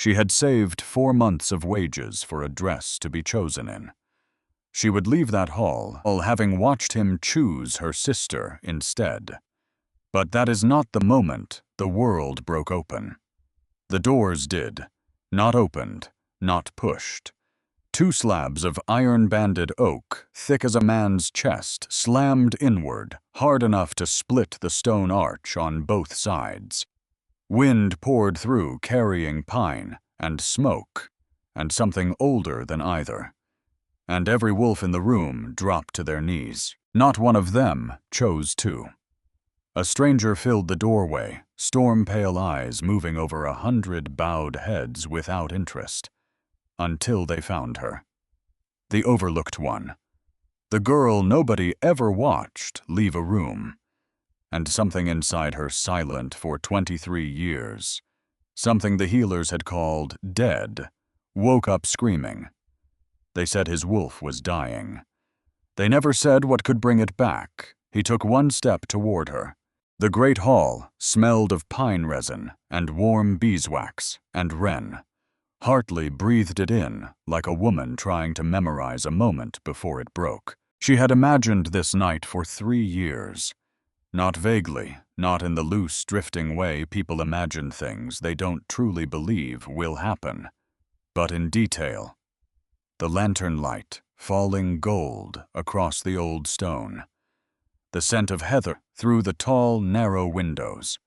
She had saved 4 months of wages for a dress to be chosen in. She would leave that hall, having watched him choose her sister instead. But that is not the moment the world broke open. The doors did, not opened, not pushed. 2 slabs of iron-banded oak, thick as a man's chest, slammed inward, hard enough to split the stone arch on both sides. Wind poured through, carrying pine and smoke, and something older than either. And every wolf in the room dropped to their knees. Not one of them chose to. A stranger filled the doorway, storm-pale eyes moving over 100 bowed heads without interest, until they found her. The overlooked one. The girl nobody ever watched leave a room. And something inside her silent for 23 years, something the healers had called dead, woke up screaming. They said his wolf was dying. They never said what could bring it back. He took 1 step toward her. The great hall smelled of pine resin and warm beeswax and wren. Hartley breathed it in like a woman trying to memorize a moment before it broke. She had imagined this night for 3 years. Not vaguely, not in the loose, drifting way people imagine things they don't truly believe will happen, but in detail. The lantern light falling gold across the old stone. The scent of heather through the tall, narrow windows.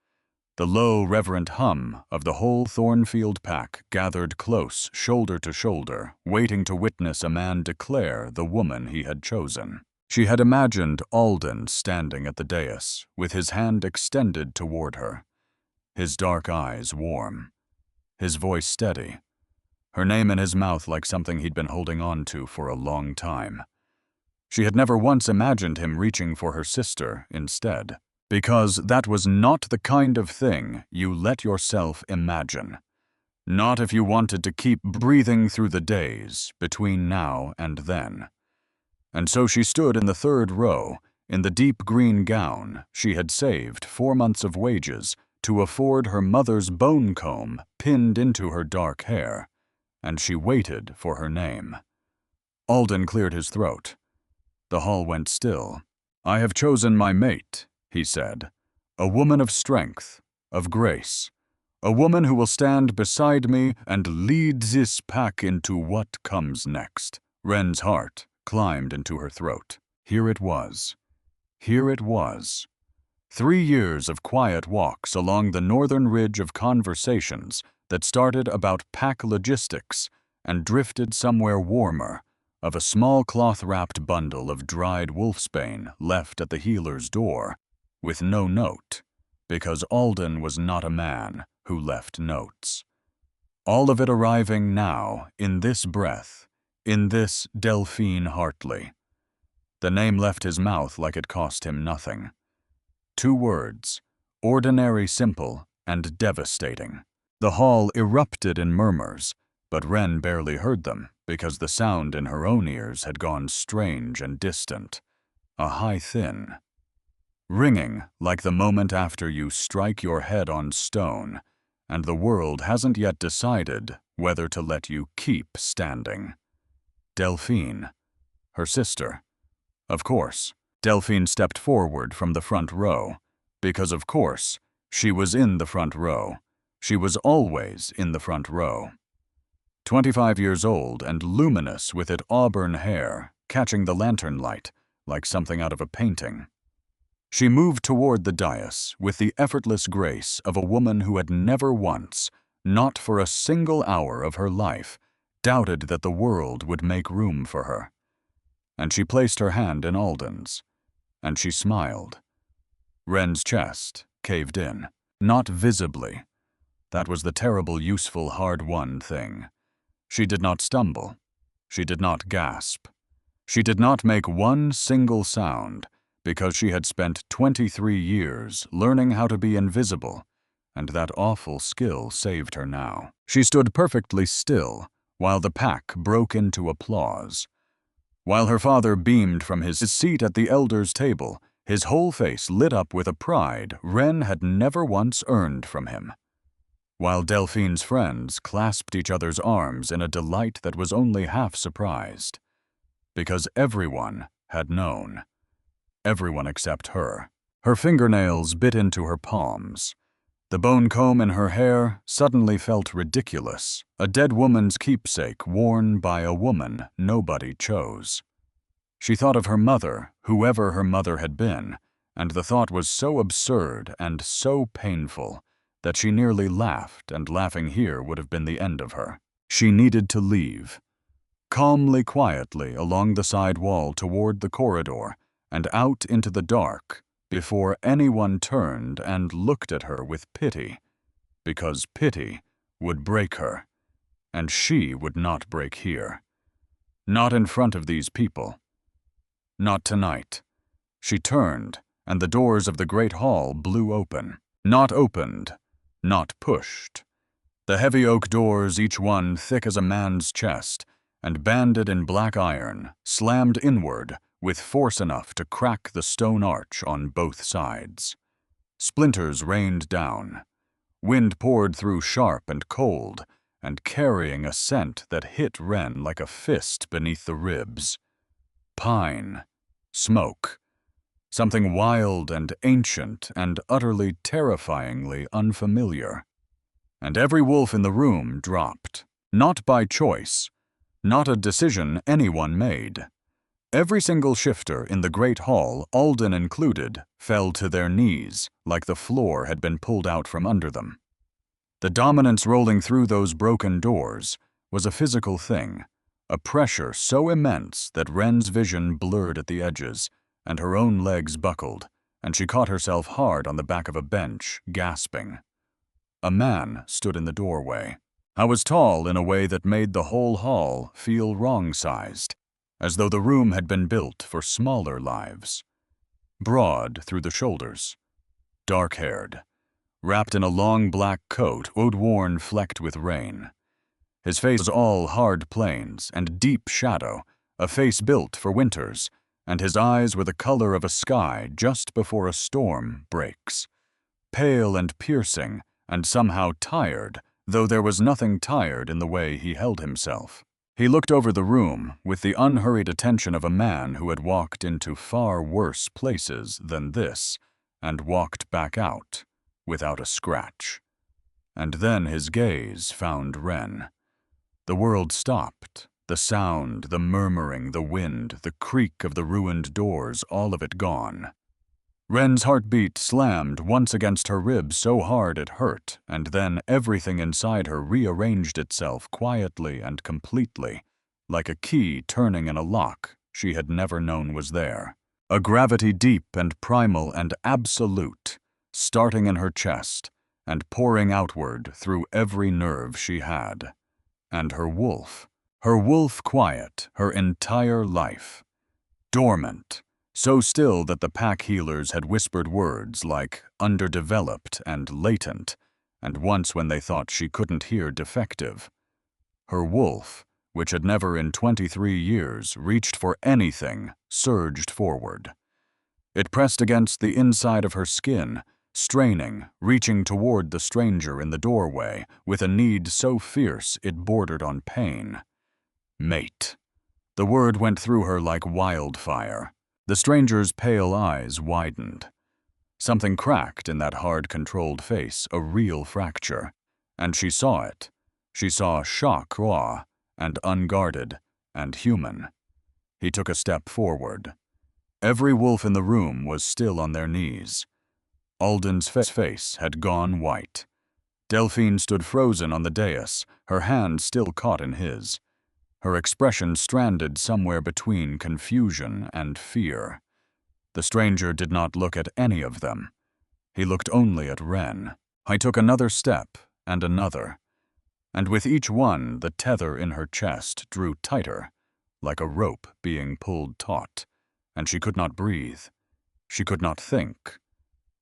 The low, reverent hum of the whole Thornfield pack gathered close, shoulder to shoulder, waiting to witness a man declare the woman he had chosen. She had imagined Alden standing at the dais, with his hand extended toward her, his dark eyes warm, his voice steady, her name in his mouth like something he'd been holding on to for a long time. She had never once imagined him reaching for her sister instead, because that was not the kind of thing you let yourself imagine. Not if you wanted to keep breathing through the days between now and then. And so she stood in the 3rd row, in the deep green gown she had saved 4 months of wages to afford her mother's bone comb pinned into her dark hair, and she waited for her name. Alden cleared his throat. The hall went still. "I have chosen my mate," he said. "A woman of strength, of grace. A woman who will stand beside me and lead this pack into what comes next." Wren's heart climbed into her throat. Here it was. Here it was. 3 years of quiet walks along the northern ridge of conversations that started about pack logistics and drifted somewhere warmer, of a small cloth-wrapped bundle of dried wolfsbane left at the healer's door, with no note, because Alden was not a man who left notes. All of it arriving now, in this breath, in this Delphine Hartley. The name left his mouth like it cost him nothing. 2 words, ordinary, simple, and devastating. The hall erupted in murmurs, but Wren barely heard them because the sound in her own ears had gone strange and distant, a high thin. Ringing like the moment after you strike your head on stone, and the world hasn't yet decided whether to let you keep standing. Delphine, her sister. Of course, Delphine stepped forward from the front row, because of course, she was in the front row. She was always in the front row. 25 years old and luminous with it auburn hair, catching the lantern light like something out of a painting. She moved toward the dais with the effortless grace of a woman who had never once, not for a single hour of her life, doubted that the world would make room for her. And she placed her hand in Alden's, and she smiled. Wren's chest caved in, not visibly. That was the terrible, useful, hard-won thing. She did not stumble. She did not gasp. She did not make one single sound, because she had spent 23 years learning how to be invisible, and that awful skill saved her now. She stood perfectly still while the pack broke into applause. While her father beamed from his seat at the elders' table, his whole face lit up with a pride Wren had never once earned from him. while Delphine's friends clasped each other's arms in a delight that was only half surprised. Because everyone had known. Everyone except her. Her fingernails bit into her palms. The bone comb in her hair suddenly felt ridiculous, a dead woman's keepsake worn by a woman nobody chose. She thought of her mother, whoever her mother had been, and the thought was so absurd and so painful that she nearly laughed, and laughing here would have been the end of her. She needed to leave. Calmly, quietly, along the side wall toward the corridor, and out into the dark, before anyone turned and looked at her with pity, because pity would break her, and she would not break here. Not in front of these people. Not tonight. She turned, and the doors of the great hall blew open. Not opened, not pushed. The heavy oak doors, each one thick as a man's chest, and banded in black iron, slammed inward with force enough to crack the stone arch on both sides. Splinters rained down. Wind poured through sharp and cold, and carrying a scent that hit Wren like a fist beneath the ribs. Pine. Smoke. Something wild and ancient and utterly terrifyingly unfamiliar. And every wolf in the room dropped. Not by choice. Not a decision anyone made. Every single shifter in the great hall, Alden included, fell to their knees, like the floor had been pulled out from under them. The dominance rolling through those broken doors was a physical thing, a pressure so immense that Wren's vision blurred at the edges, and her own legs buckled, and she caught herself hard on the back of a bench, gasping. A man stood in the doorway. I was tall in a way that made the whole hall feel wrong-sized, as though the room had been built for smaller lives. Broad through the shoulders, dark-haired, wrapped in a long black coat worn flecked with rain. His face was all hard plains and deep shadow, a face built for winters, and his eyes were the color of a sky just before a storm breaks. Pale and piercing, and somehow tired, though there was nothing tired in the way he held himself. He looked over the room with the unhurried attention of a man who had walked into far worse places than this, and walked back out, without a scratch. And then his gaze found Wren. The world stopped. The sound, the murmuring, the wind, the creak of the ruined doors, all of it gone. Wren's heartbeat slammed once against her ribs so hard it hurt, and then everything inside her rearranged itself quietly and completely, like a key turning in a lock she had never known was there. A gravity deep and primal and absolute, starting in her chest and pouring outward through every nerve she had. And her wolf quiet her entire life. Dormant. So still that the pack healers had whispered words like underdeveloped and latent, and once when they thought she couldn't hear defective. Her wolf, which had never in 23 years reached for anything, surged forward. It pressed against the inside of her skin, straining, reaching toward the stranger in the doorway with a need so fierce it bordered on pain. Mate. The word went through her like wildfire. The stranger's pale eyes widened. Something cracked in that hard, controlled face, a real fracture. And she saw it. She saw shock, raw, and unguarded, and human. He took a step forward. Every wolf in the room was still on their knees. Alden's face had gone white. Delphine stood frozen on the dais, her hand still caught in his. Her expression stranded somewhere between confusion and fear. The stranger did not look at any of them. He looked only at Wren. I took another step, and another. And with each one, the tether in her chest drew tighter, like a rope being pulled taut, and she could not breathe. She could not think.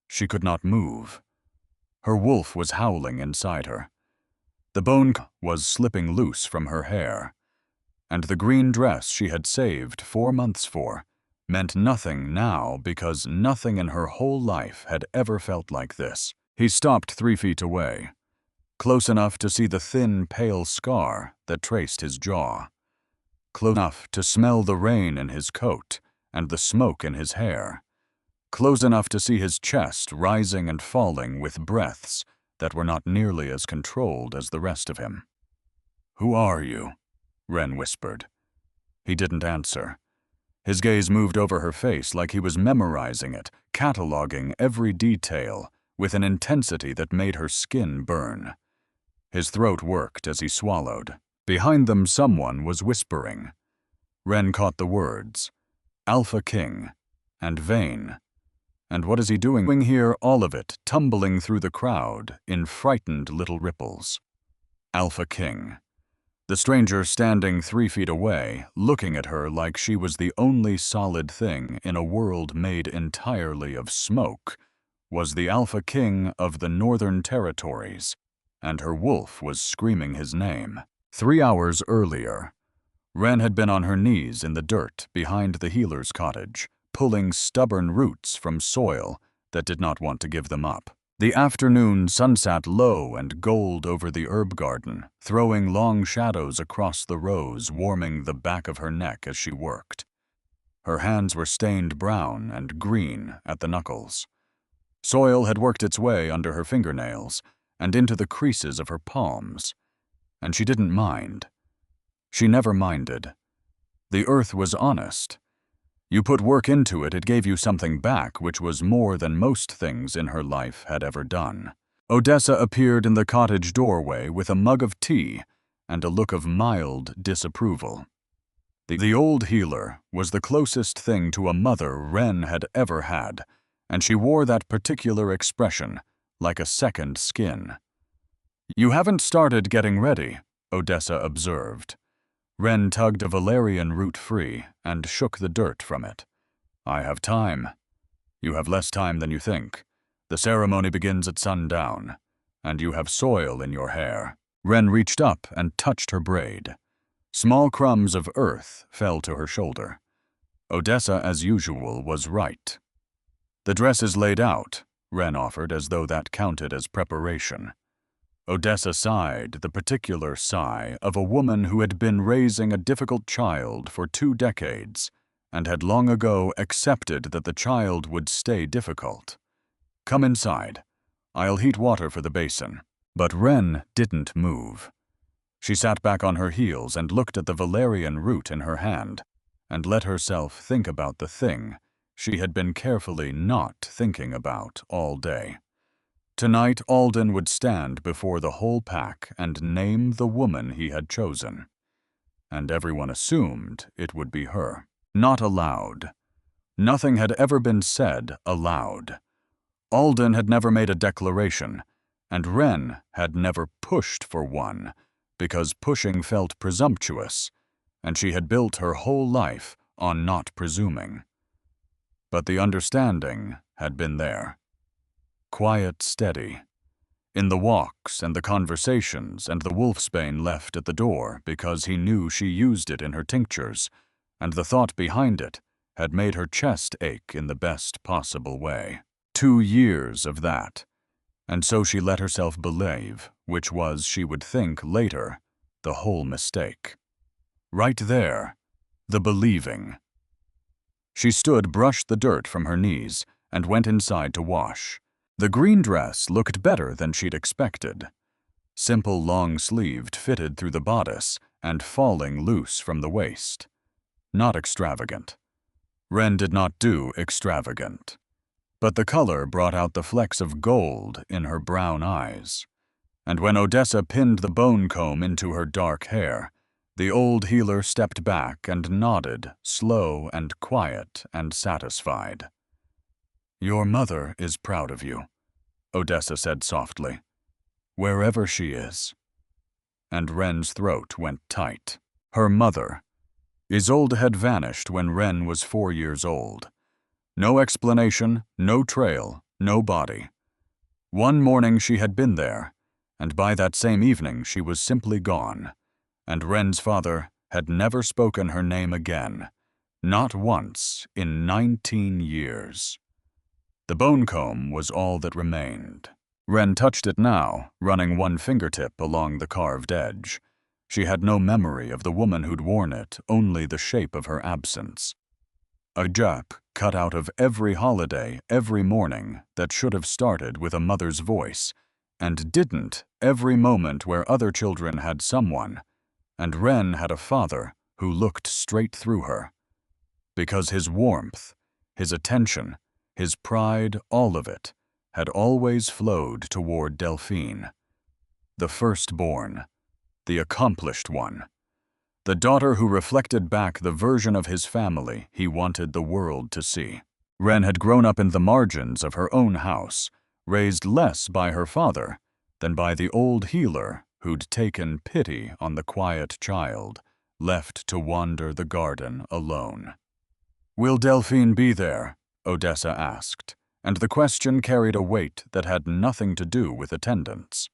She could not move. Her wolf was howling inside her. The bone was slipping loose from her hair. And the green dress she had saved 4 months for meant nothing now because nothing in her whole life had ever felt like this. He stopped 3 feet away. close enough to see the thin, pale scar that traced his jaw, close enough to smell the rain in his coat and the smoke in his hair, close enough to see his chest rising and falling with breaths that were not nearly as controlled as the rest of him. "Who are you?" Ren whispered. He didn't answer. His gaze moved over her face like he was memorizing it, cataloging every detail with an intensity that made her skin burn. His throat worked as he swallowed. Behind them someone was whispering. Ren caught the words, "Alpha King," and "Vane." And what is he doing here, all of it, tumbling through the crowd in frightened little ripples? Alpha King. The stranger standing 3 feet away, looking at her like she was the only solid thing in a world made entirely of smoke, was the Alpha King of the Northern Territories, and her wolf was screaming his name. 3 hours earlier, Ren had been on her knees in the dirt behind the healer's cottage, pulling stubborn roots from soil that did not want to give them up. The afternoon sun sat low and gold over the herb garden, throwing long shadows across the rows, warming the back of her neck as she worked. Her hands were stained brown and green at the knuckles. Soil had worked its way under her fingernails and into the creases of her palms, and she didn't mind. She never minded. The earth was honest. You put work into it, it gave you something back, which was more than most things in her life had ever done. Odessa appeared in the cottage doorway with a mug of tea and a look of mild disapproval. The old healer was the closest thing to a mother Ren had ever had, and she wore that particular expression like a second skin. "You haven't started getting ready," Odessa observed. Ren tugged a valerian root free and shook the dirt from it. "I have time." "You have less time than you think. The ceremony begins at sundown, and you have soil in your hair." Ren reached up and touched her braid. Small crumbs of earth fell to her shoulder. Odessa, as usual, was right. "The dress is laid out," Ren offered, as though that counted as preparation. Odessa sighed, the particular sigh of a woman who had been raising a difficult child for 2 decades and had long ago accepted that the child would stay difficult. "Come inside. I'll heat water for the basin." But Ren didn't move. She sat back on her heels and looked at the valerian root in her hand and let herself think about the thing she had been carefully not thinking about all day. Tonight, Alden would stand before the whole pack and name the woman he had chosen. And everyone assumed it would be her. Not aloud. Nothing had ever been said aloud. Alden had never made a declaration, and Ren had never pushed for one, because pushing felt presumptuous, and she had built her whole life on not presuming. But the understanding had been there. Quiet, steady. In the walks and the conversations and the wolfsbane left at the door because he knew she used it in her tinctures, and the thought behind it had made her chest ache in the best possible way. 2 years of that. And so she let herself believe, which was, she would think later, the whole mistake. Right there, the believing. She stood, brushed the dirt from her knees, and went inside to wash. The green dress looked better than she'd expected. Simple long-sleeved, fitted through the bodice and falling loose from the waist. Not extravagant. Ren did not do extravagant. But the color brought out the flecks of gold in her brown eyes. And when Odessa pinned the bone comb into her dark hair, the old healer stepped back and nodded, slow and quiet and satisfied. "Your mother is proud of you," Odessa said softly, "wherever she is." And Ren's throat went tight. Her mother. Isolde had vanished when Ren was 4 years old. No explanation, no trail, no body. One morning she had been there, and by that same evening she was simply gone, and Ren's father had never spoken her name again, not once in 19 years. The bone comb was all that remained. Ren touched it now, running one fingertip along the carved edge. She had no memory of the woman who'd worn it, only the shape of her absence. A jap cut out of every holiday, every morning, that should have started with a mother's voice, and didn't every moment where other children had someone, and Ren had a father who looked straight through her. Because his warmth, his attention, his pride, all of it, had always flowed toward Delphine. The firstborn, the accomplished one. The daughter who reflected back the version of his family he wanted the world to see. Ren had grown up in the margins of her own house, raised less by her father than by the old healer who'd taken pity on the quiet child, left to wander the garden alone. "Will Delphine be there?" Odessa asked, and the question carried a weight that had nothing to do with attendance.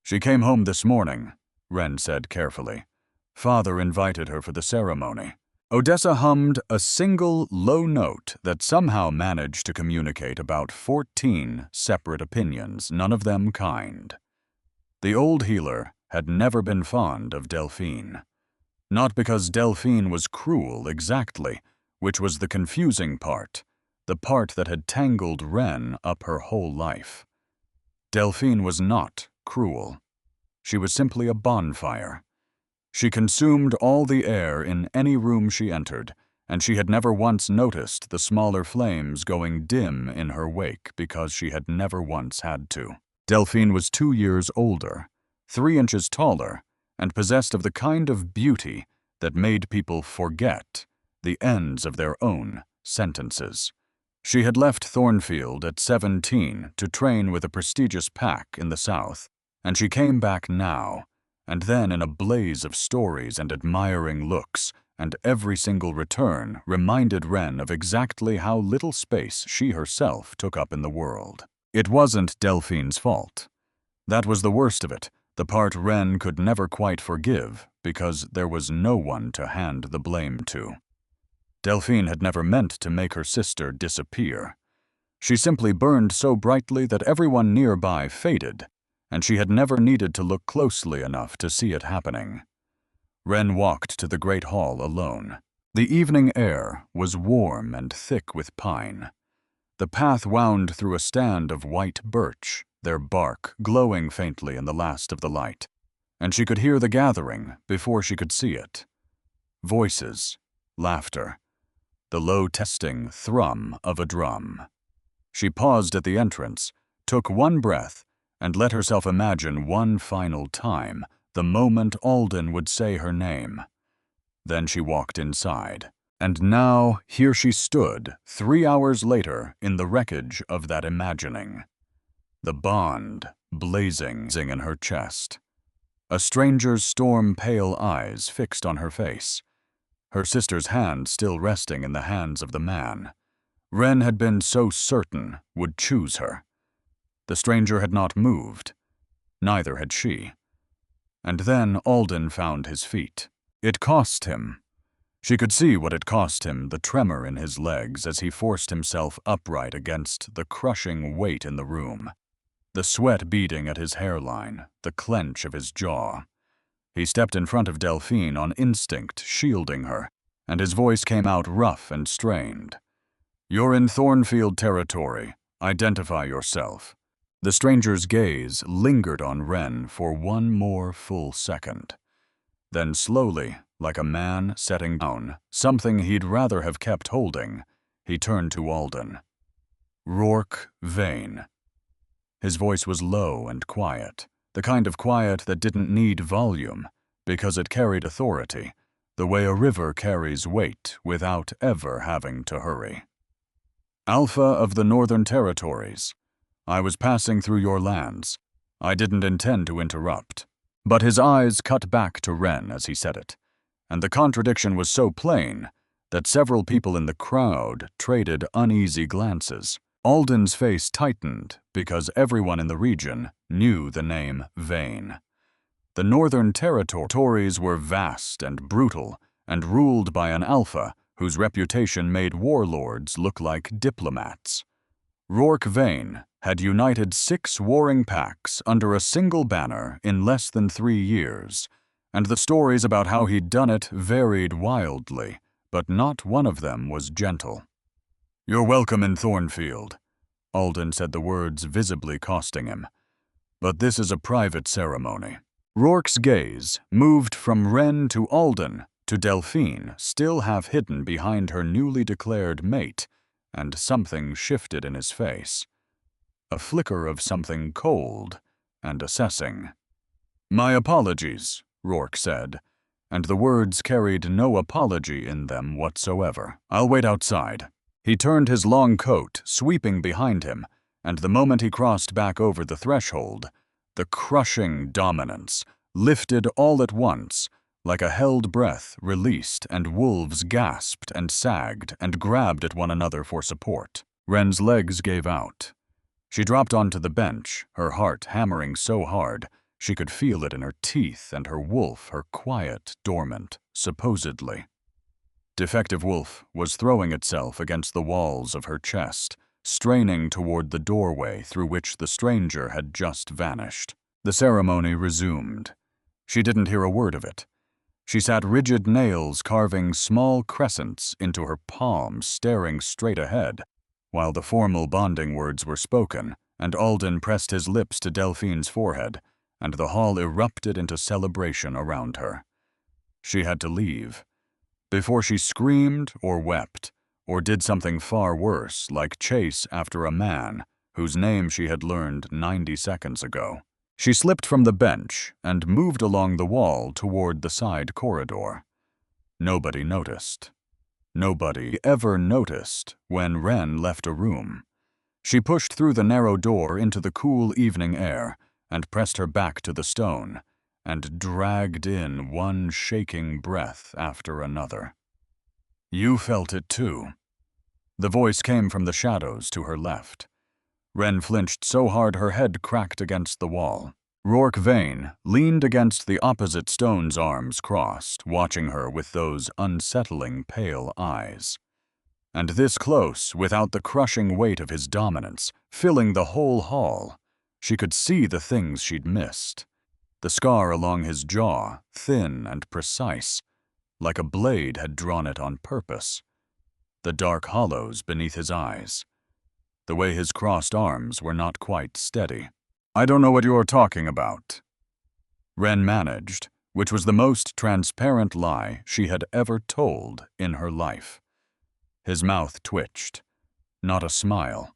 "She came home this morning," Ren said carefully. "Father invited her for the ceremony." Odessa hummed a single low note that somehow managed to communicate about 14 separate opinions, none of them kind. The old healer had never been fond of Delphine. Not because Delphine was cruel exactly, which was the confusing part, the part that had tangled Ren up her whole life. Delphine was not cruel. She was simply a bonfire. She consumed all the air in any room she entered, and she had never once noticed the smaller flames going dim in her wake because she had never once had to. Delphine was 2 years older, 3 inches taller, and possessed of the kind of beauty that made people forget the ends of their own sentences. She had left Thornfield at 17 to train with a prestigious pack in the South, and she came back now, and then in a blaze of stories and admiring looks, and every single return reminded Ren of exactly how little space she herself took up in the world. It wasn't Delphine's fault. That was the worst of it, the part Ren could never quite forgive, because there was no one to hand the blame to. Delphine had never meant to make her sister disappear. She simply burned so brightly that everyone nearby faded, and she had never needed to look closely enough to see it happening. Ren walked to the great hall alone. The evening air was warm and thick with pine. The path wound through a stand of white birch, their bark glowing faintly in the last of the light, and she could hear the gathering before she could see it. Voices, laughter, the low testing thrum of a drum. She paused at the entrance, took one breath, and let herself imagine one final time the moment Alden would say her name. Then she walked inside, and now here she stood 3 hours later in the wreckage of that imagining. The bond blazing in her chest. A stranger's storm-pale eyes fixed on her face. Her sister's hand still resting in the hands of the man Ren had been so certain would choose her. The stranger had not moved. Neither had she. And then Alden found his feet. It cost him. She could see what it cost him, the tremor in his legs as he forced himself upright against the crushing weight in the room. The sweat beading at his hairline, the clench of his jaw. He stepped in front of Delphine on instinct, shielding her, and his voice came out rough and strained. "You're in Thornfield territory. Identify yourself." The stranger's gaze lingered on Ren for one more full second. Then slowly, like a man setting down something he'd rather have kept holding, he turned to Alden. "Rourke Vane." His voice was low and quiet, the kind of quiet that didn't need volume, because it carried authority, the way a river carries weight without ever having to hurry. "Alpha of the Northern Territories. I was passing through your lands. I didn't intend to interrupt." But his eyes cut back to Ren as he said it, and the contradiction was so plain that several people in the crowd traded uneasy glances. Alden's face tightened because everyone in the region knew the name Vane. The Northern Territories were vast and brutal and ruled by an alpha whose reputation made warlords look like diplomats. Rourke Vane had united 6 warring packs under a single banner in less than 3 years, and the stories about how he'd done it varied wildly, but not one of them was gentle. "You're welcome in Thornfield," Alden said, the words visibly costing him. "But this is a private ceremony." Rourke's gaze moved from Wren to Alden to Delphine, still half hidden behind her newly declared mate, and something shifted in his face. A flicker of something cold and assessing. "My apologies," Rourke said, and the words carried no apology in them whatsoever. "I'll wait outside." He turned his long coat, sweeping behind him, and the moment he crossed back over the threshold, the crushing dominance lifted all at once, like a held breath released, and wolves gasped and sagged and grabbed at one another for support. Wren's legs gave out. She dropped onto the bench, her heart hammering so hard she could feel it in her teeth, and her wolf, her quiet, dormant, supposedly. Defective wolf was throwing itself against the walls of her chest, straining toward the doorway through which the stranger had just vanished. The ceremony resumed. She didn't hear a word of it. She sat rigid, nails carving small crescents into her palms, staring straight ahead, while the formal bonding words were spoken, and Alden pressed his lips to Delphine's forehead, and the hall erupted into celebration around her. She had to leave. Before she screamed or wept, or did something far worse, like chase after a man whose name she had learned 90 seconds ago. She slipped from the bench and moved along the wall toward the side corridor. Nobody noticed. Nobody ever noticed when Wren left a room. She pushed through the narrow door into the cool evening air and pressed her back to the stone, and dragged in one shaking breath after another. "You felt it too." The voice came from the shadows to her left. Wren flinched so hard her head cracked against the wall. Rourke Vane leaned against the opposite stone's arms crossed, watching her with those unsettling pale eyes. And this close, without the crushing weight of his dominance, filling the whole hall, she could see the things she'd missed. The scar along his jaw, thin and precise, like a blade had drawn it on purpose. The dark hollows beneath his eyes. The way his crossed arms were not quite steady. "I don't know what you're talking about," Wren managed, which was the most transparent lie she had ever told in her life. His mouth twitched. Not a smile.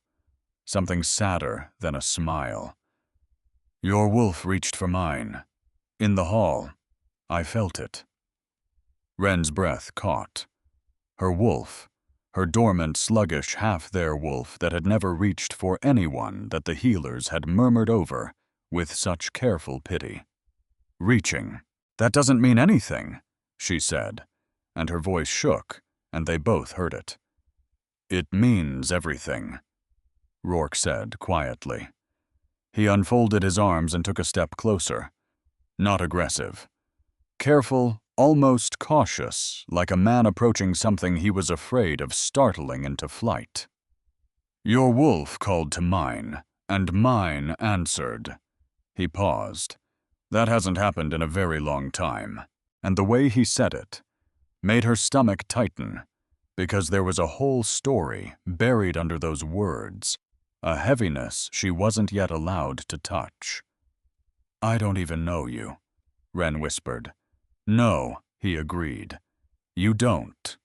Something sadder than a smile. "Your wolf reached for mine. In the hall. I felt it." Wren's breath caught. Her wolf. Her dormant, sluggish, half-there wolf that had never reached for anyone that the healers had murmured over with such careful pity. "Reaching. That doesn't mean anything," she said, and her voice shook, and they both heard it. "It means everything," Rourke said quietly. He unfolded his arms and took a step closer. Not aggressive. Careful, almost cautious, like a man approaching something he was afraid of startling into flight. "Your wolf called to mine, and mine answered." He paused. That hasn't happened in a very long time, and the way he said it made her stomach tighten, because there was a whole story buried under those words, a heaviness she wasn't yet allowed to touch. "I don't even know you," Wren whispered. "No," he agreed. "You don't."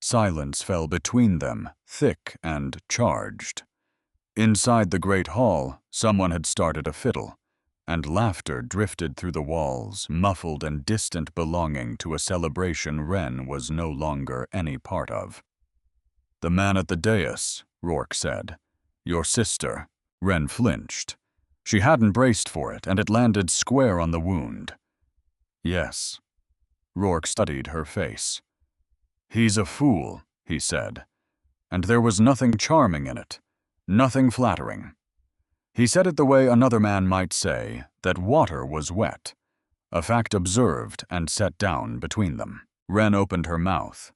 Silence fell between them, thick and charged. Inside the great hall, someone had started a fiddle, and laughter drifted through the walls, muffled and distant, belonging to a celebration Wren was no longer any part of. "The man at the dais," Rourke said. "Your sister." Wren flinched. She hadn't braced for it, and it landed square on the wound. "Yes." Rourke studied her face. "He's a fool," he said, and there was nothing charming in it, nothing flattering. He said it the way another man might say that water was wet, a fact observed and set down between them. Wren opened her mouth,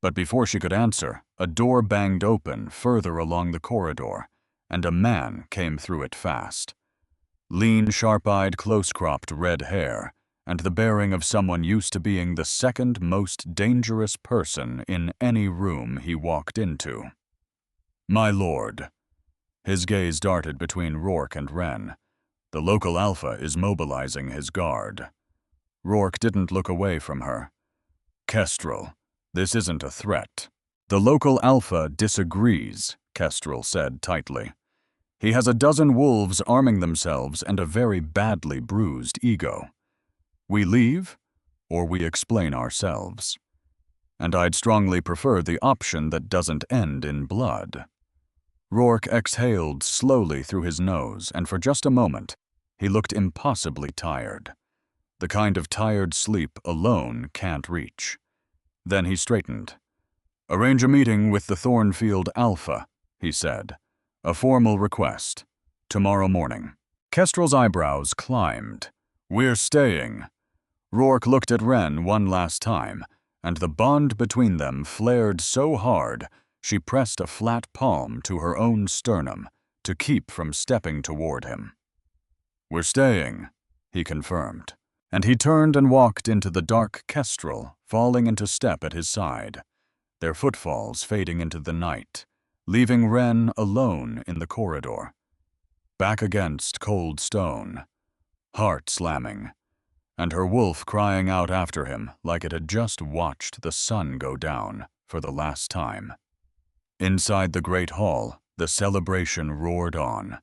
but before she could answer, a door banged open further along the corridor, and a man came through it fast. Lean, sharp-eyed, close-cropped red hair, and the bearing of someone used to being the second most dangerous person in any room he walked into. "My lord." His gaze darted between Rourke and Wren. "The local alpha is mobilizing his guard." Rourke didn't look away from her. "Kestrel, this isn't a threat." "The local alpha disagrees," Kestrel said tightly. "He has a dozen wolves arming themselves and a very badly bruised ego. We leave, or we explain ourselves. And I'd strongly prefer the option that doesn't end in blood." Rourke exhaled slowly through his nose, and for just a moment, he looked impossibly tired. The kind of tired sleep alone can't reach. Then he straightened. "Arrange a meeting with the Thornfield Alpha," he said. "A formal request. Tomorrow morning." Kestrel's eyebrows climbed. "We're staying." Rourke looked at Wren one last time, and the bond between them flared so hard she pressed a flat palm to her own sternum to keep from stepping toward him. "We're staying," he confirmed, and he turned and walked into the dark Kestrel, falling into step at his side, their footfalls fading into the night, leaving Wren alone in the corridor, back against cold stone, heart slamming, and her wolf crying out after him like it had just watched the sun go down for the last time. Inside the great hall, the celebration roared on.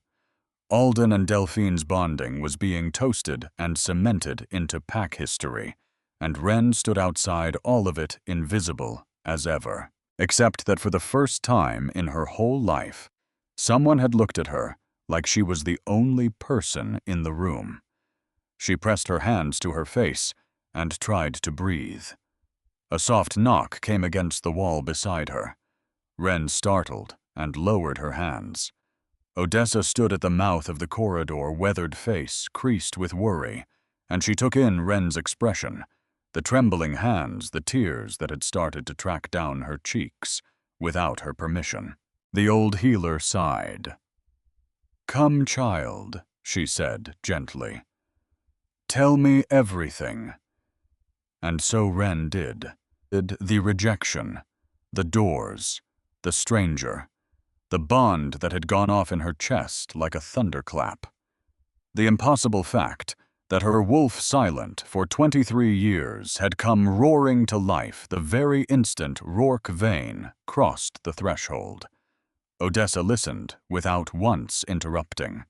Alden and Delphine's bonding was being toasted and cemented into pack history, and Wren stood outside all of it invisible as ever, except that for the first time in her whole life, someone had looked at her like she was the only person in the room. She pressed her hands to her face and tried to breathe. A soft knock came against the wall beside her. Wren startled and lowered her hands. Odessa stood at the mouth of the corridor, weathered face creased with worry, and she took in Wren's expression, the trembling hands, the tears that had started to track down her cheeks, without her permission. The old healer sighed. "Come, child," she said gently. "Tell me everything." And so Wren did. The rejection, the doors, the stranger, the bond that had gone off in her chest like a thunderclap. The impossible fact that her wolf silent for 23 years had come roaring to life the very instant Rourke Vane crossed the threshold. Odessa listened without once interrupting.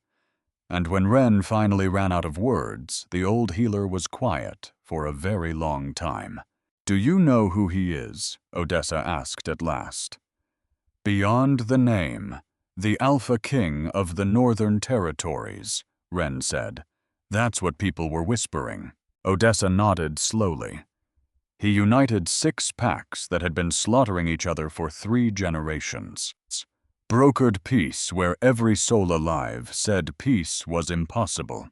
And when Wren finally ran out of words, the old healer was quiet for a very long time. "Do you know who he is?" Odessa asked at last. "Beyond the name, the Alpha King of the Northern Territories," Wren said. "That's what people were whispering." Odessa nodded slowly. "He united 6 packs that had been slaughtering each other for 3 generations. Brokered peace where every soul alive said peace was impossible."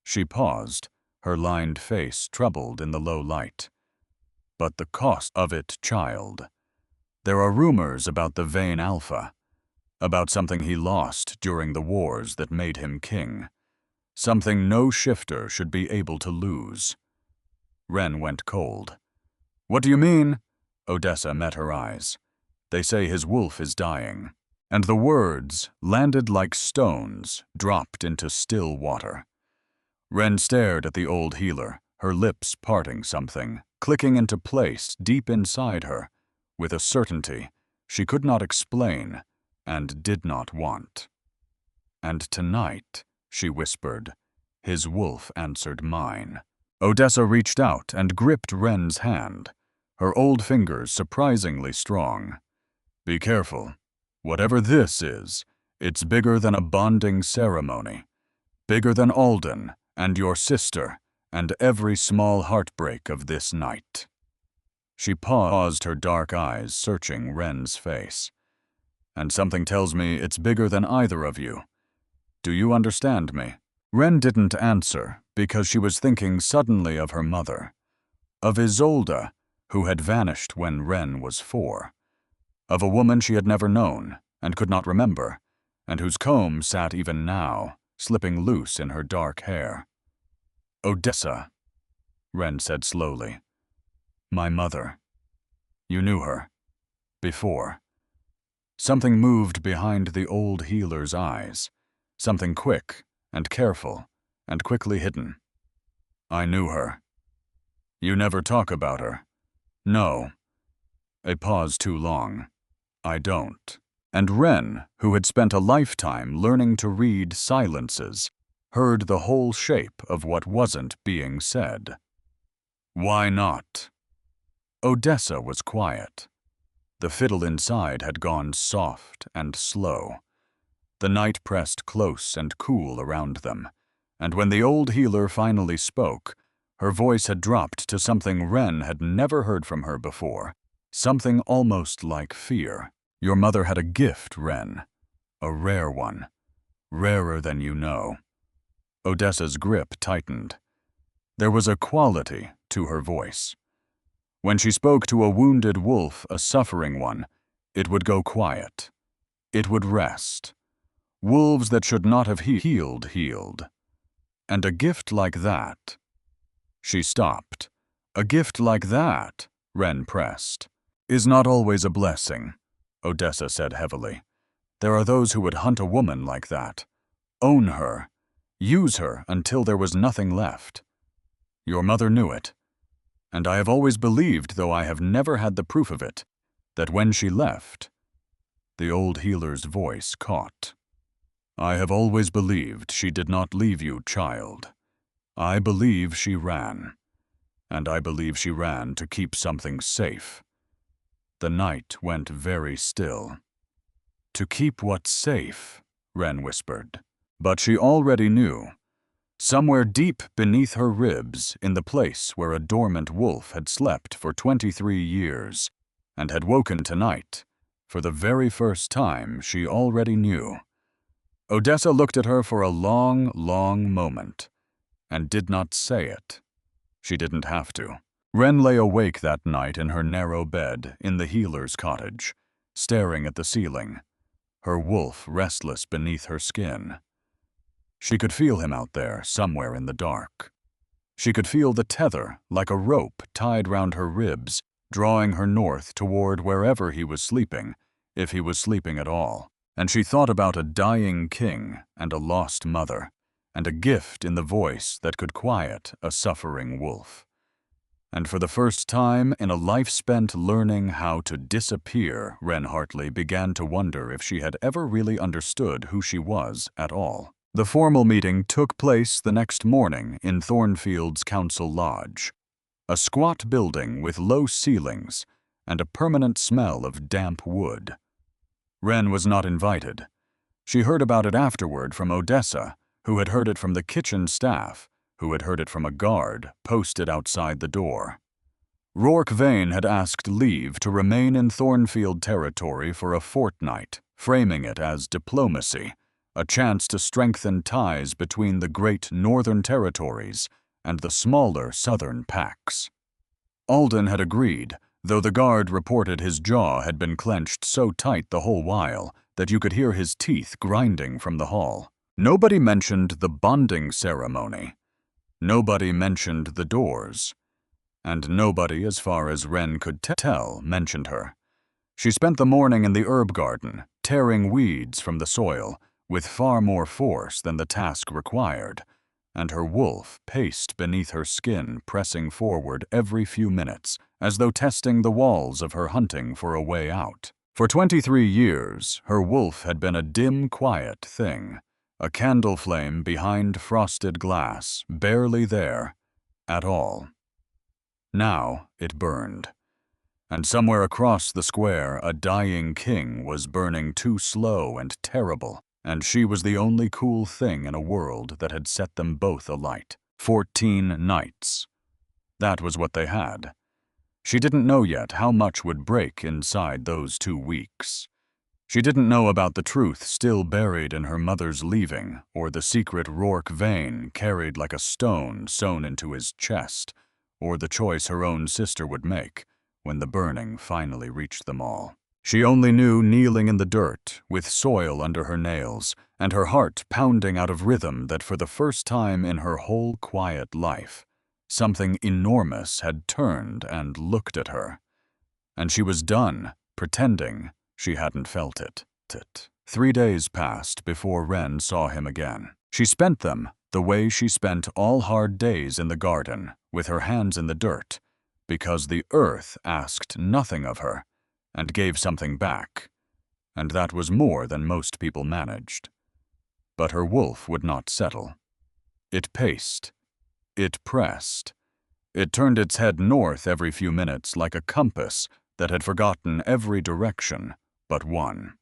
She paused, her lined face troubled in the low light. "But the cost of it, child. There are rumors about the Vane Alpha, about something he lost during the wars that made him king, something no shifter should be able to lose." Wren went cold. "What do you mean?" Odessa met her eyes. "They say his wolf is dying." And the words landed like stones dropped into still water. Wren stared at the old healer, her lips parting something, clicking into place deep inside her, with a certainty she could not explain and did not want. "And tonight," she whispered, "his wolf answered mine." Odessa reached out and gripped Wren's hand, her old fingers surprisingly strong. "Be careful. Whatever this is, it's bigger than a bonding ceremony, bigger than Alden and your sister and every small heartbreak of this night." She paused, her dark eyes searching Wren's face. "And something tells me it's bigger than either of you. Do you understand me?" Wren didn't answer because she was thinking suddenly of her mother, of Isolde, who had vanished when Wren was 4. Of a woman she had never known and could not remember, and whose comb sat even now, slipping loose in her dark hair. "Odessa," Ren said slowly. "My mother. You knew her. Before." Something moved behind the old healer's eyes. Something quick and careful and quickly hidden. "I knew her." "You never talk about her." "No." A pause too long. "I don't." And Ren, who had spent a lifetime learning to read silences, heard the whole shape of what wasn't being said. "Why not?" Odessa was quiet. The fiddle inside had gone soft and slow. The night pressed close and cool around them, and when the old healer finally spoke, her voice had dropped to something Ren had never heard from her before, something almost like fear. "Your mother had a gift, Ren. A rare one. Rarer than you know." Odessa's grip tightened. There was a quality to her voice. When she spoke to a wounded wolf, a suffering one, it would go quiet. It would rest. Wolves that should not have healed. And a gift like that. She stopped. "A gift like that," Ren pressed, "is not always a blessing," Odessa said heavily. "There are those who would hunt a woman like that. Own her. Use her until there was nothing left. Your mother knew it. And I have always believed, though I have never had the proof of it, that when she left..." The old healer's voice caught. "I have always believed she did not leave you, child. I believe she ran. And I believe she ran to keep something safe." The night went very still. "To keep what safe?" Ren whispered. But she already knew. Somewhere deep beneath her ribs, in the place where a dormant wolf had slept for 23 years, and had woken tonight, for the very first time she already knew. Odessa looked at her for a long, long moment, and did not say it. She didn't have to. Ren lay awake that night in her narrow bed in the healer's cottage, staring at the ceiling, her wolf restless beneath her skin. She could feel him out there, somewhere in the dark. She could feel the tether, like a rope tied round her ribs, drawing her north toward wherever he was sleeping, if he was sleeping at all. And she thought about a dying king and a lost mother, and a gift in the voice that could quiet a suffering wolf. And for the first time in a life spent learning how to disappear, Ren Hartley began to wonder if she had ever really understood who she was at all. The formal meeting took place the next morning in Thornfield's Council Lodge, a squat building with low ceilings and a permanent smell of damp wood. Ren was not invited. She heard about it afterward from Odessa, who had heard it from the kitchen staff, who had heard it from a guard posted outside the door. Rourke Vane had asked leave to remain in Thornfield territory for a fortnight, framing it as diplomacy, a chance to strengthen ties between the great northern territories and the smaller southern pacts. Alden had agreed, though the guard reported his jaw had been clenched so tight the whole while that you could hear his teeth grinding from the hall. Nobody mentioned the bonding ceremony. Nobody mentioned the doors. And nobody, as far as Ren could tell, mentioned her. She spent the morning in the herb garden, tearing weeds from the soil, with far more force than the task required, and her wolf paced beneath her skin, pressing forward every few minutes, as though testing the walls of her hunting for a way out. For 23 years, her wolf had been a dim, quiet thing, a candle flame behind frosted glass, barely there at all. Now it burned. And somewhere across the square, a dying king was burning too slow and terrible, and she was the only cool thing in a world that had set them both alight. 14 nights. That was what they had. She didn't know yet how much would break inside those 2 weeks. She didn't know about the truth still buried in her mother's leaving, or the secret Rourke Vane carried like a stone sewn into his chest, or the choice her own sister would make when the burning finally reached them all. She only knew kneeling in the dirt, with soil under her nails, and her heart pounding out of rhythm that for the first time in her whole quiet life, something enormous had turned and looked at her. And she was done, pretending she hadn't felt it. 3 days passed before Ren saw him again. She spent them the way she spent all hard days in the garden, with her hands in the dirt, because the earth asked nothing of her and gave something back, and that was more than most people managed. But her wolf would not settle. It paced. It pressed. It turned its head north every few minutes like a compass that had forgotten every direction but one.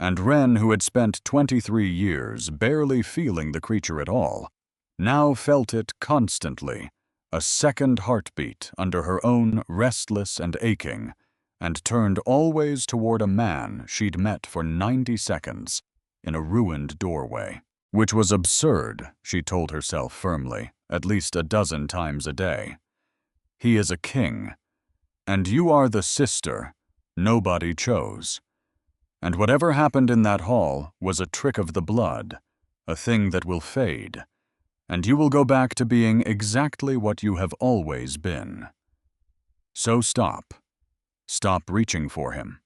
And Ren, who had spent 23 years barely feeling the creature at all, now felt it constantly, a second heartbeat under her own restless and aching, and turned always toward a man she'd met for 90 seconds in a ruined doorway. Which was absurd, she told herself firmly, at least a dozen times a day. He is a king, and you are the sister nobody chose. And whatever happened in that hall was a trick of the blood, a thing that will fade, and you will go back to being exactly what you have always been. So stop. Stop reaching for him.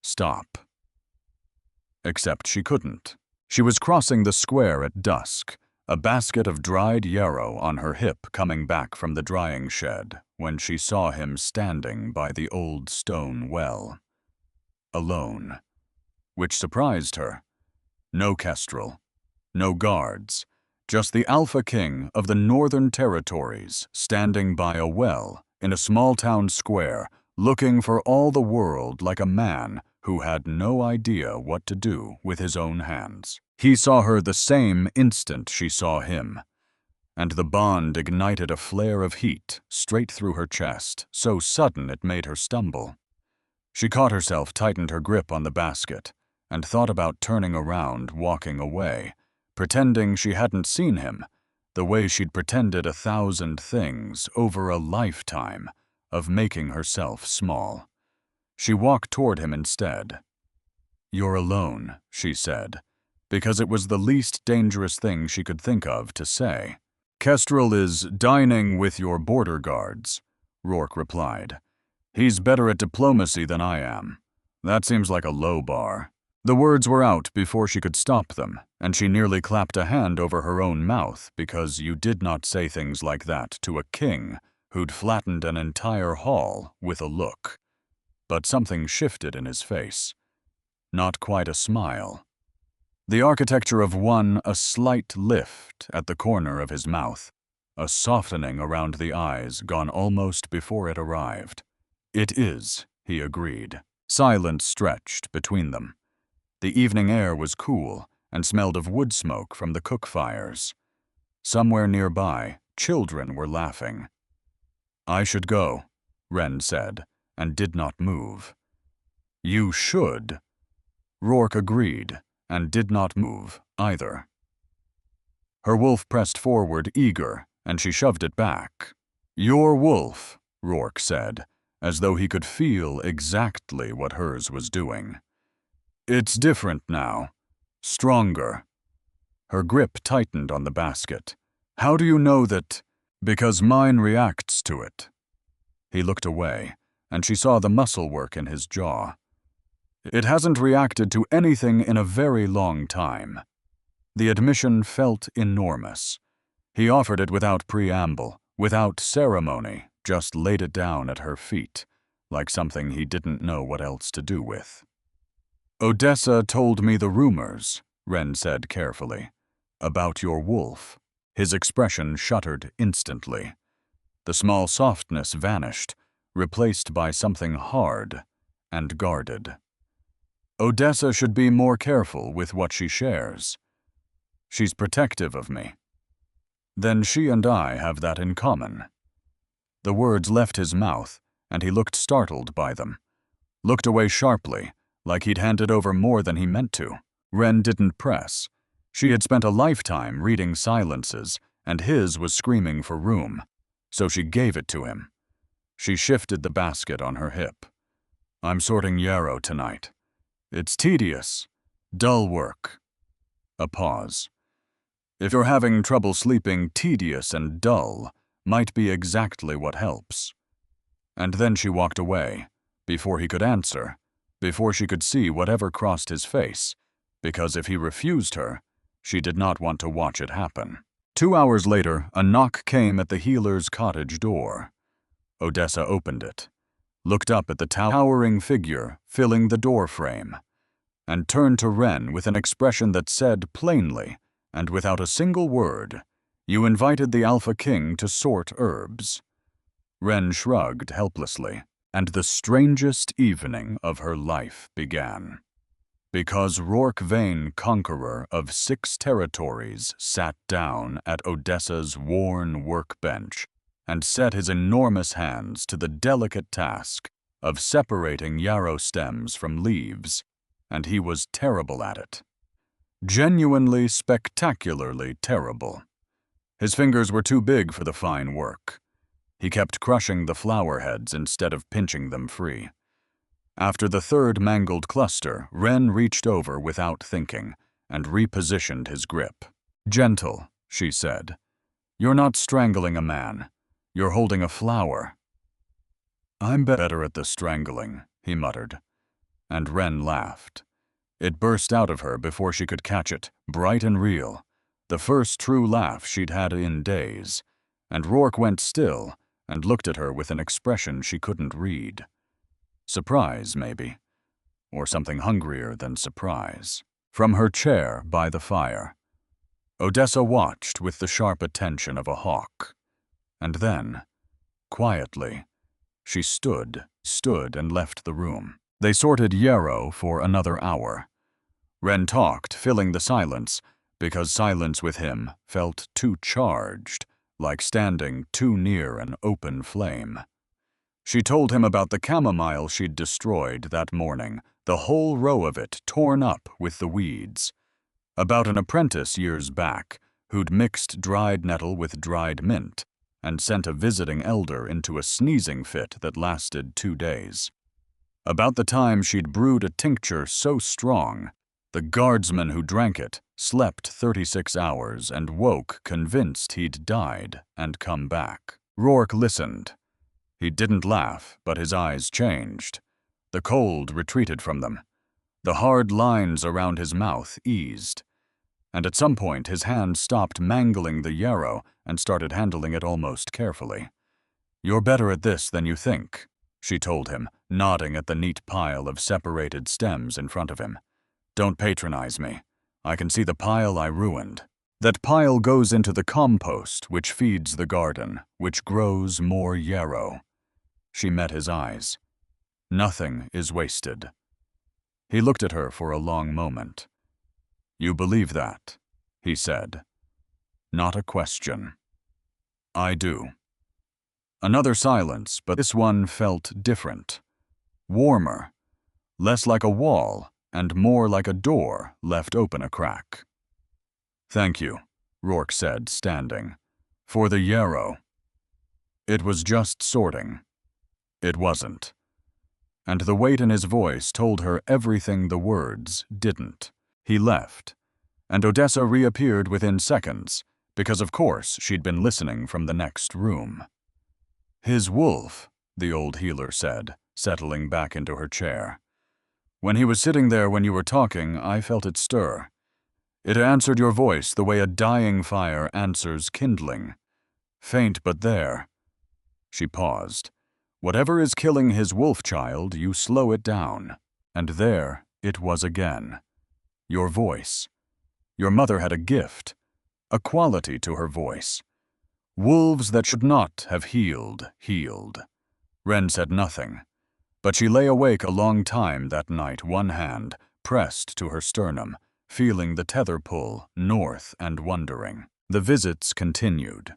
Stop. Except she couldn't. She was crossing the square at dusk, a basket of dried yarrow on her hip coming back from the drying shed, when she saw him standing by the old stone well. Alone. Which surprised her. No kestrel. No guards. Just the Alpha King of the Northern Territories standing by a well in a small town square, looking for all the world like a man who had no idea what to do with his own hands. He saw her the same instant she saw him, and the bond ignited a flare of heat straight through her chest, so sudden it made her stumble. She caught herself, tightened her grip on the basket, and thought about turning around, walking away, pretending she hadn't seen him, the way she'd pretended 1,000 things over a lifetime of making herself small. She walked toward him instead. "You're alone," she said, because it was the least dangerous thing she could think of to say. "Kestrel is dining with your border guards," Rourke replied. "He's better at diplomacy than I am. That seems like a low bar." The words were out before she could stop them, and she nearly clapped a hand over her own mouth because you did not say things like that to a king who'd flattened an entire hall with a look. But something shifted in his face. Not quite a smile. The architecture of one, a slight lift at the corner of his mouth, a softening around the eyes gone almost before it arrived. "It is," he agreed. Silence stretched between them. The evening air was cool and smelled of wood smoke from the cook fires. Somewhere nearby, children were laughing. "I should go," Ren said, and did not move. "You should." Rourke agreed, and did not move either. Her wolf pressed forward, eager, and she shoved it back. "Your wolf," Rourke said, as though he could feel exactly what hers was doing. "It's different now. Stronger." Her grip tightened on the basket. "How do you know that?" "Because mine reacts to it." He looked away, and she saw the muscle work in his jaw. "It hasn't reacted to anything in a very long time." The admission felt enormous. He offered it without preamble, without ceremony, just laid it down at her feet, like something he didn't know what else to do with. "Odessa told me the rumors," Ren said carefully, "about your wolf." His expression shuttered instantly. The small softness vanished, replaced by something hard and guarded. "Odessa should be more careful with what she shares. She's protective of me." "Then she and I have that in common." The words left his mouth, and he looked startled by them. Looked away sharply, like he'd handed over more than he meant to. Ren didn't press. She had spent a lifetime reading silences, and his was screaming for room, so she gave it to him. She shifted the basket on her hip. I'm sorting yarrow tonight. It's tedious, dull work. A pause. If you're having trouble sleeping, tedious and dull might be exactly what helps. And then she walked away, before he could answer, before she could see whatever crossed his face, because if he refused her, she did not want to watch it happen. 2 hours later, a knock came at the healer's cottage door. Odessa opened it, looked up at the towering figure filling the door frame, and turned to Ren with an expression that said plainly, and without a single word, "You invited the Alpha King to sort herbs." Ren shrugged helplessly, and the strangest evening of her life began. Because Rourke Vane, conqueror of 6 territories, sat down at Odessa's worn workbench and set his enormous hands to the delicate task of separating yarrow stems from leaves, and he was terrible at it. Genuinely, spectacularly terrible. His fingers were too big for the fine work. He kept crushing the flower heads instead of pinching them free. After the 3rd mangled cluster, Ren reached over without thinking and repositioned his grip. "Gentle," she said. "You're not strangling a man. You're holding a flower." "I'm better at the strangling," he muttered. And Ren laughed. It burst out of her before she could catch it, bright and real, the first true laugh she'd had in days, and Rourke went still and looked at her with an expression she couldn't read. Surprise, maybe, or something hungrier than surprise. From her chair by the fire, Odessa watched with the sharp attention of a hawk, and then, quietly, she stood and left the room. They sorted yarrow for another hour. Ren talked, filling the silence, because silence with him felt too charged, like standing too near an open flame. She told him about the chamomile she'd destroyed that morning, the whole row of it torn up with the weeds. About an apprentice years back who'd mixed dried nettle with dried mint and sent a visiting elder into a sneezing fit that lasted 2 days. About the time she'd brewed a tincture so strong, the guardsman who drank it slept 36 hours and woke convinced he'd died and come back. Rourke listened. He didn't laugh, but his eyes changed. The cold retreated from them. The hard lines around his mouth eased. And at some point his hand stopped mangling the yarrow and started handling it almost carefully. "You're better at this than you think," she told him, nodding at the neat pile of separated stems in front of him. "Don't patronize me. I can see the pile I ruined. That pile goes into the compost, which feeds the garden, which grows more yarrow." She met his eyes. "Nothing is wasted." He looked at her for a long moment. "You believe that?" he said. Not a question. "I do." Another silence, but this one felt different. Warmer. Less like a wall, and more like a door left open a crack. "Thank you," Rourke said, standing. "For the yarrow." It was just sorting. It wasn't. And the weight in his voice told her everything the words didn't. He left, and Odessa reappeared within seconds, because of course she'd been listening from the next room. "His wolf," the old healer said, settling back into her chair. "When he was sitting there when you were talking, I felt it stir. It answered your voice the way a dying fire answers kindling. Faint but there." She paused. "Whatever is killing his wolf child, you slow it down." And there it was again. Your voice. Your mother had a gift, a quality to her voice. Wolves that should not have healed. Ren said nothing, but she lay awake a long time that night, one hand pressed to her sternum, feeling the tether pull north and wondering. The visits continued.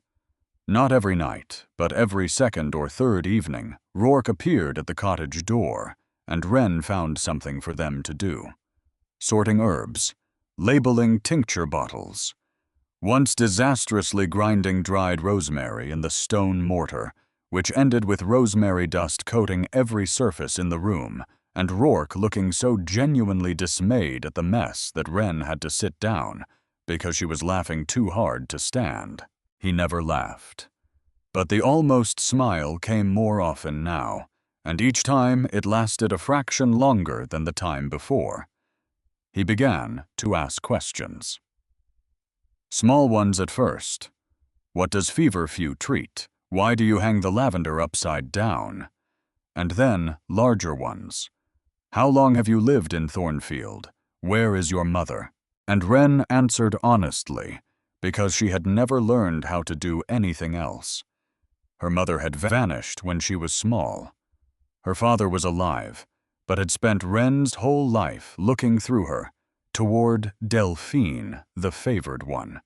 Not every night, but every second or third evening, Rourke appeared at the cottage door, and Ren found something for them to do. Sorting herbs, labeling tincture bottles. Once disastrously grinding dried rosemary in the stone mortar, which ended with rosemary dust coating every surface in the room, and Rourke looking so genuinely dismayed at the mess that Wren had to sit down because she was laughing too hard to stand. He never laughed. But the almost smile came more often now, and each time it lasted a fraction longer than the time before. He began to ask questions. Small ones at first. What does feverfew treat? Why do you hang the lavender upside down? And then larger ones. How long have you lived in Thornfield? Where is your mother? And Wren answered honestly, because she had never learned how to do anything else. Her mother had vanished when she was small. Her father was alive, but had spent Wren's whole life looking through her, toward Delphine, the favored one.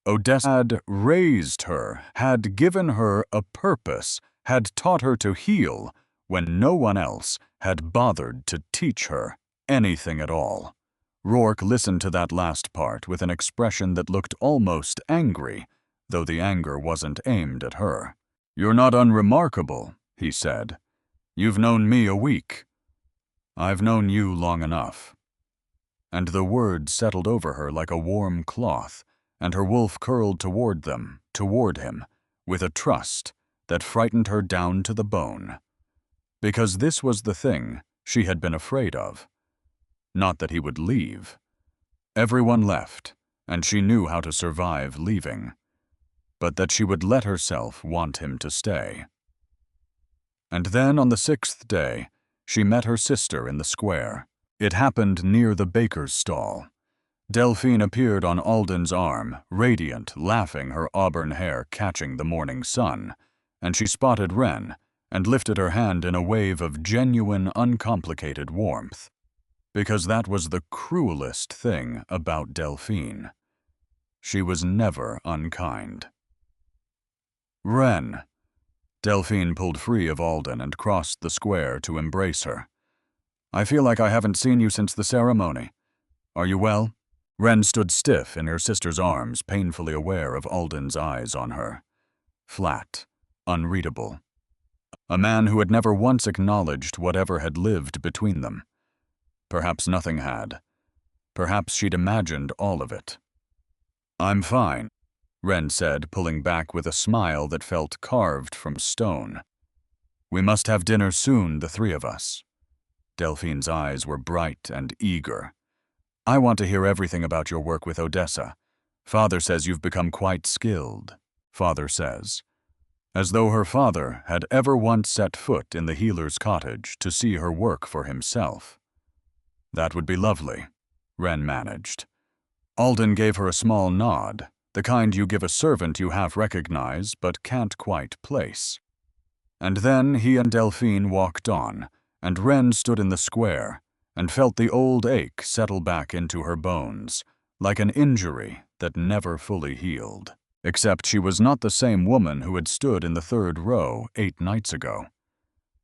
Odessa had raised her, had given her a purpose, had taught her to heal, when no one else had bothered to teach her anything at all. Rourke listened to that last part with an expression that looked almost angry, though the anger wasn't aimed at her. "You're not unremarkable," he said. "You've known me a week. I've known you long enough." And the words settled over her like a warm cloth, and her wolf curled toward him, with a trust that frightened her down to the bone. Because this was the thing she had been afraid of. Not that he would leave. Everyone left, and she knew how to survive leaving. But that she would let herself want him to stay. And then on the 6th day, she met her sister in the square. It happened near the baker's stall. Delphine appeared on Alden's arm, radiant, laughing, her auburn hair catching the morning sun, and she spotted Wren and lifted her hand in a wave of genuine, uncomplicated warmth. Because that was the cruelest thing about Delphine. She was never unkind. "Wren." Delphine pulled free of Alden and crossed the square to embrace her. "I feel like I haven't seen you since the ceremony. Are you well?" Wren stood stiff in her sister's arms, painfully aware of Alden's eyes on her. Flat, unreadable. A man who had never once acknowledged whatever had lived between them. Perhaps nothing had. Perhaps she'd imagined all of it. "I'm fine," Wren said, pulling back with a smile that felt carved from stone. "We must have dinner soon, the three of us." Delphine's eyes were bright and eager. "I want to hear everything about your work with Odessa. Father says you've become quite skilled." Father says. As though her father had ever once set foot in the healer's cottage to see her work for himself. "That would be lovely," Wren managed. Alden gave her a small nod, the kind you give a servant you half recognize but can't quite place. And then he and Delphine walked on, and Wren stood in the square and felt the old ache settle back into her bones, like an injury that never fully healed. Except she was not the same woman who had stood in the 3rd row 8 nights ago.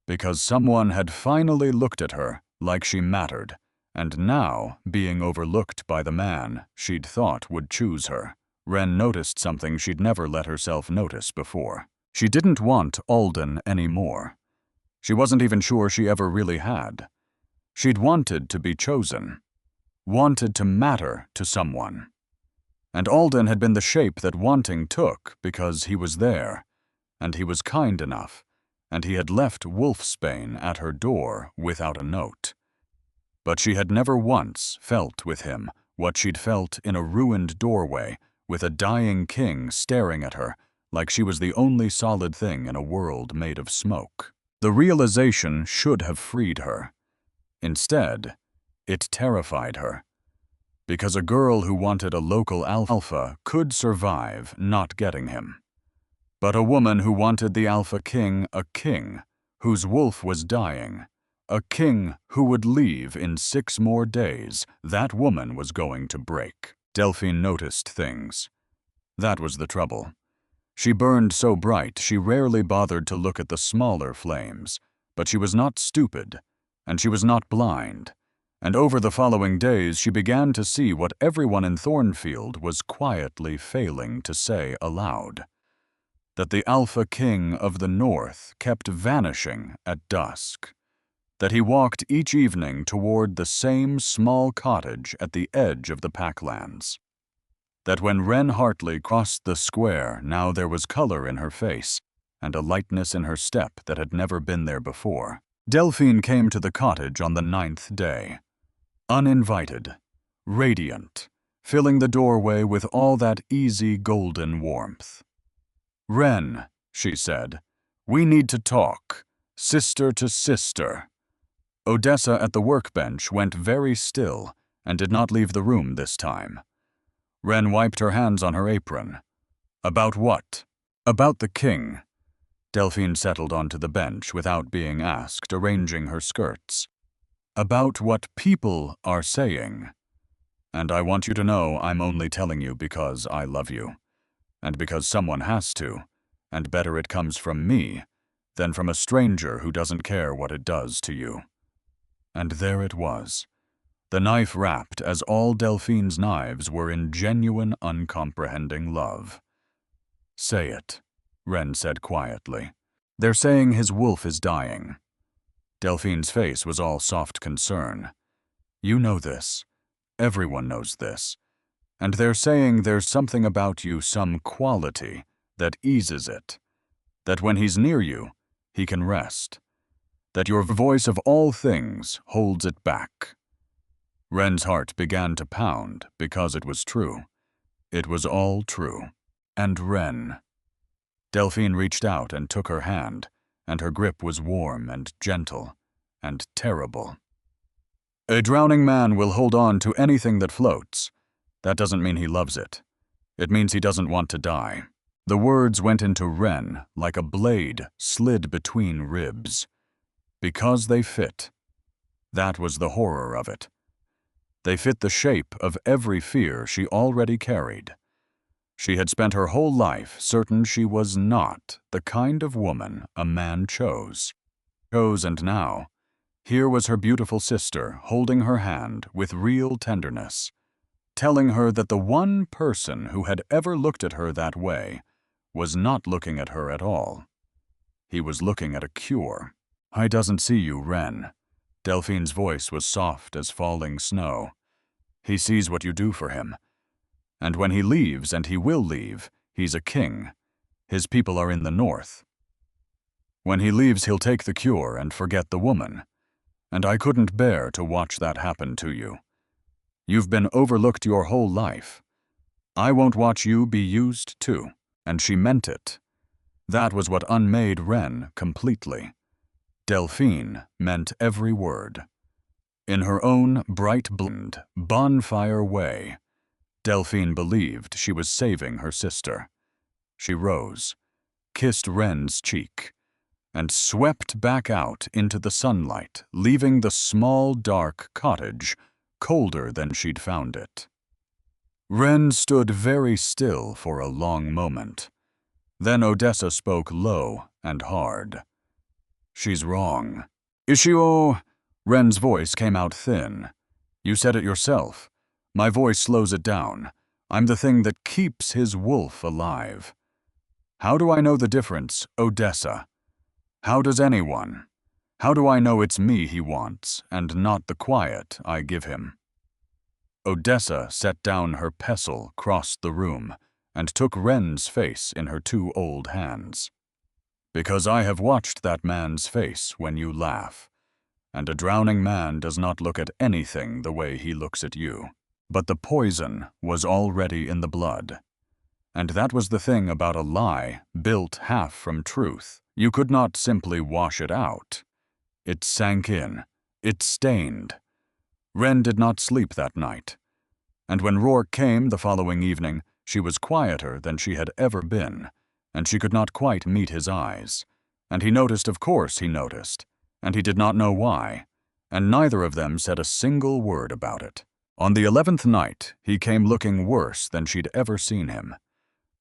Because someone had finally looked at her like she mattered, and now, being overlooked by the man she'd thought would choose her, Wren noticed something she'd never let herself notice before. She didn't want Alden anymore. She wasn't even sure she ever really had. She'd wanted to be chosen. Wanted to matter to someone. And Alden had been the shape that wanting took because he was there, and he was kind enough, and he had left Wolfsbane at her door without a note. But she had never once felt with him what she'd felt in a ruined doorway with a dying king staring at her like she was the only solid thing in a world made of smoke. The realization should have freed her. Instead, it terrified her. Because a girl who wanted a local alpha could survive not getting him. But a woman who wanted the alpha king, a king whose wolf was dying, a king who would leave in 6 more days, that woman was going to break. Delphine noticed things. That was the trouble. She burned so bright she rarely bothered to look at the smaller flames, but she was not stupid, and she was not blind, and over the following days she began to see what everyone in Thornfield was quietly failing to say aloud. that the Alpha King of the North kept vanishing at dusk, that he walked each evening toward the same small cottage at the edge of the Packlands, that when Wren Hartley crossed the square, now there was color in her face and a lightness in her step that had never been there before. Delphine came to the cottage on the 9th day, uninvited, radiant, filling the doorway with all that easy golden warmth. "Wren," she said, "we need to talk, sister to sister." Odessa at the workbench went very still and did not leave the room this time. Wren wiped her hands on her apron. "About what?" "About the king." Delphine settled onto the bench without being asked, arranging her skirts. "About what people are saying. And I want you to know I'm only telling you because I love you, and because someone has to, and better it comes from me than from a stranger who doesn't care what it does to you." And there it was, the knife wrapped as all Delphine's knives were in genuine, uncomprehending love. "Say it," Wren said quietly. "They're saying his wolf is dying." Delphine's face was all soft concern. "You know this. Everyone knows this. And they're saying there's something about you, some quality, that eases it. That when he's near you, he can rest. That your voice of all things holds it back." Wren's heart began to pound because it was true. It was all true. And Wren. Delphine reached out and took her hand, and her grip was warm and gentle and terrible. "A drowning man will hold on to anything that floats. That doesn't mean he loves it. It means he doesn't want to die." The words went into Wren like a blade slid between ribs. Because they fit. That was the horror of it. They fit the shape of every fear she already carried. She had spent her whole life certain she was not the kind of woman a man chose. And now, here was her beautiful sister holding her hand with real tenderness, telling her that the one person who had ever looked at her that way was not looking at her at all. He was looking at a cure. "I doesn't see you, Wren." Delphine's voice was soft as falling snow. "He sees what you do for him. And when he leaves, and he will leave, he's a king. His people are in the north. When he leaves, he'll take the cure and forget the woman. And I couldn't bear to watch that happen to you. You've been overlooked your whole life. I won't watch you be used too." And she meant it. That was what unmade Wren completely. Delphine meant every word. In her own bright, blonde, bonfire way, Delphine believed she was saving her sister. She rose, kissed Wren's cheek, and swept back out into the sunlight, leaving the small, dark cottage colder than she'd found it. Wren stood very still for a long moment. Then Odessa spoke low and hard. "She's wrong." "Ishio," Wren's voice came out thin. "You said it yourself. My voice slows it down. I'm the thing that keeps his wolf alive. How do I know the difference, Odessa? How does anyone? How do I know it's me he wants, and not the quiet I give him?" Odessa set down her pestle, crossed the room, and took Wren's face in her two old hands. "Because I have watched that man's face when you laugh, and a drowning man does not look at anything the way he looks at you. But the poison was already in the blood. And that was the thing about a lie built half from truth. You could not simply wash it out. It sank in. It stained. Wren did not sleep that night. And when Rourke came the following evening, she was quieter than she had ever been, and she could not quite meet his eyes. And he noticed, of course he noticed, and he did not know why, and neither of them said a single word about it. On the 11th night, he came looking worse than she'd ever seen him.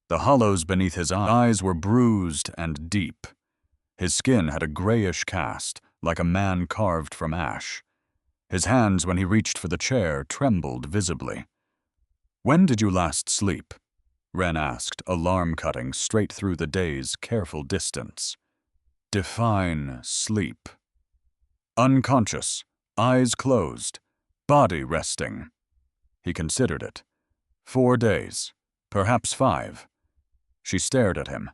The hollows beneath his eyes were bruised and deep. His skin had a grayish cast, like a man carved from ash. His hands, when he reached for the chair, trembled visibly. "When did you last sleep?" Ren asked, alarm cutting straight through the day's careful distance. Define sleep. Unconscious, eyes closed, body resting. He considered it. 4 days, perhaps 5. She stared at him.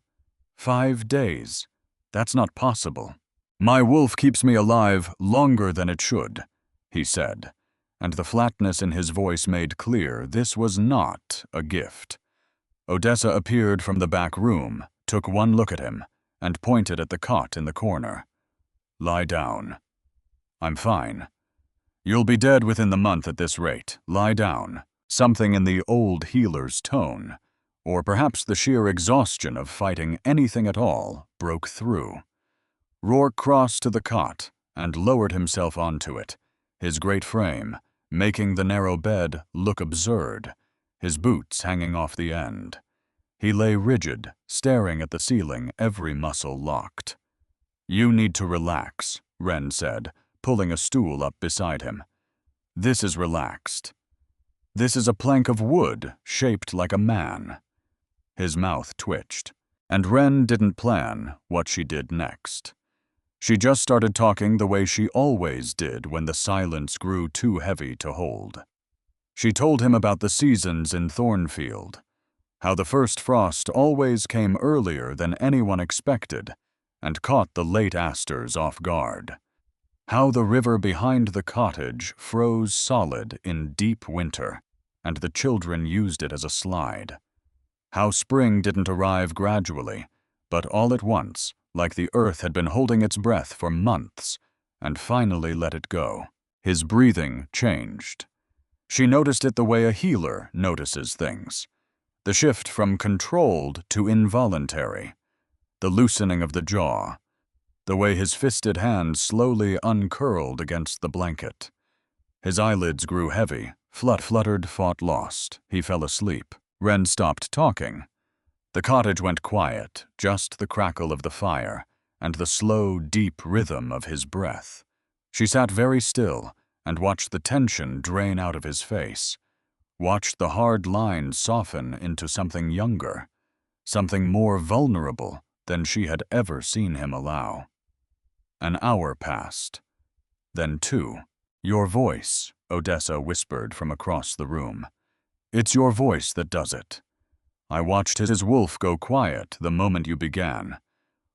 5 days? That's not possible. My wolf keeps me alive longer than it should, he said, and the flatness in his voice made clear this was not a gift. Odessa appeared from the back room, took one look at him, and pointed at the cot in the corner. Lie down. I'm fine. You'll be dead within the month at this rate. Lie down. Something in the old healer's tone, or perhaps the sheer exhaustion of fighting anything at all, broke through. Rourke crossed to the cot and lowered himself onto it, his great frame making the narrow bed look absurd, his boots hanging off the end. He lay rigid, staring at the ceiling, every muscle locked. You need to relax, Ren said, pulling a stool up beside him. This is relaxed. This is a plank of wood shaped like a man. His mouth twitched, and Ren didn't plan what she did next. She just started talking the way she always did when the silence grew too heavy to hold. She told him about the seasons in Thornfield, how the first frost always came earlier than anyone expected and caught the late asters off guard, how the river behind the cottage froze solid in deep winter and the children used it as a slide, how spring didn't arrive gradually, but all at once, like the earth had been holding its breath for months, and finally let it go. His breathing changed. She noticed it the way a healer notices things. The shift from controlled to involuntary. The loosening of the jaw. The way his fisted hand slowly uncurled against the blanket. His eyelids grew heavy, fluttered, fought lost. He fell asleep. Ren stopped talking. The cottage went quiet, just the crackle of the fire and the slow, deep rhythm of his breath. She sat very still and watched the tension drain out of his face, watched the hard lines soften into something younger, something more vulnerable than she had ever seen him allow. An hour passed, then 2. Your voice, Odessa whispered from across the room. It's your voice that does it. I watched his wolf go quiet the moment you began.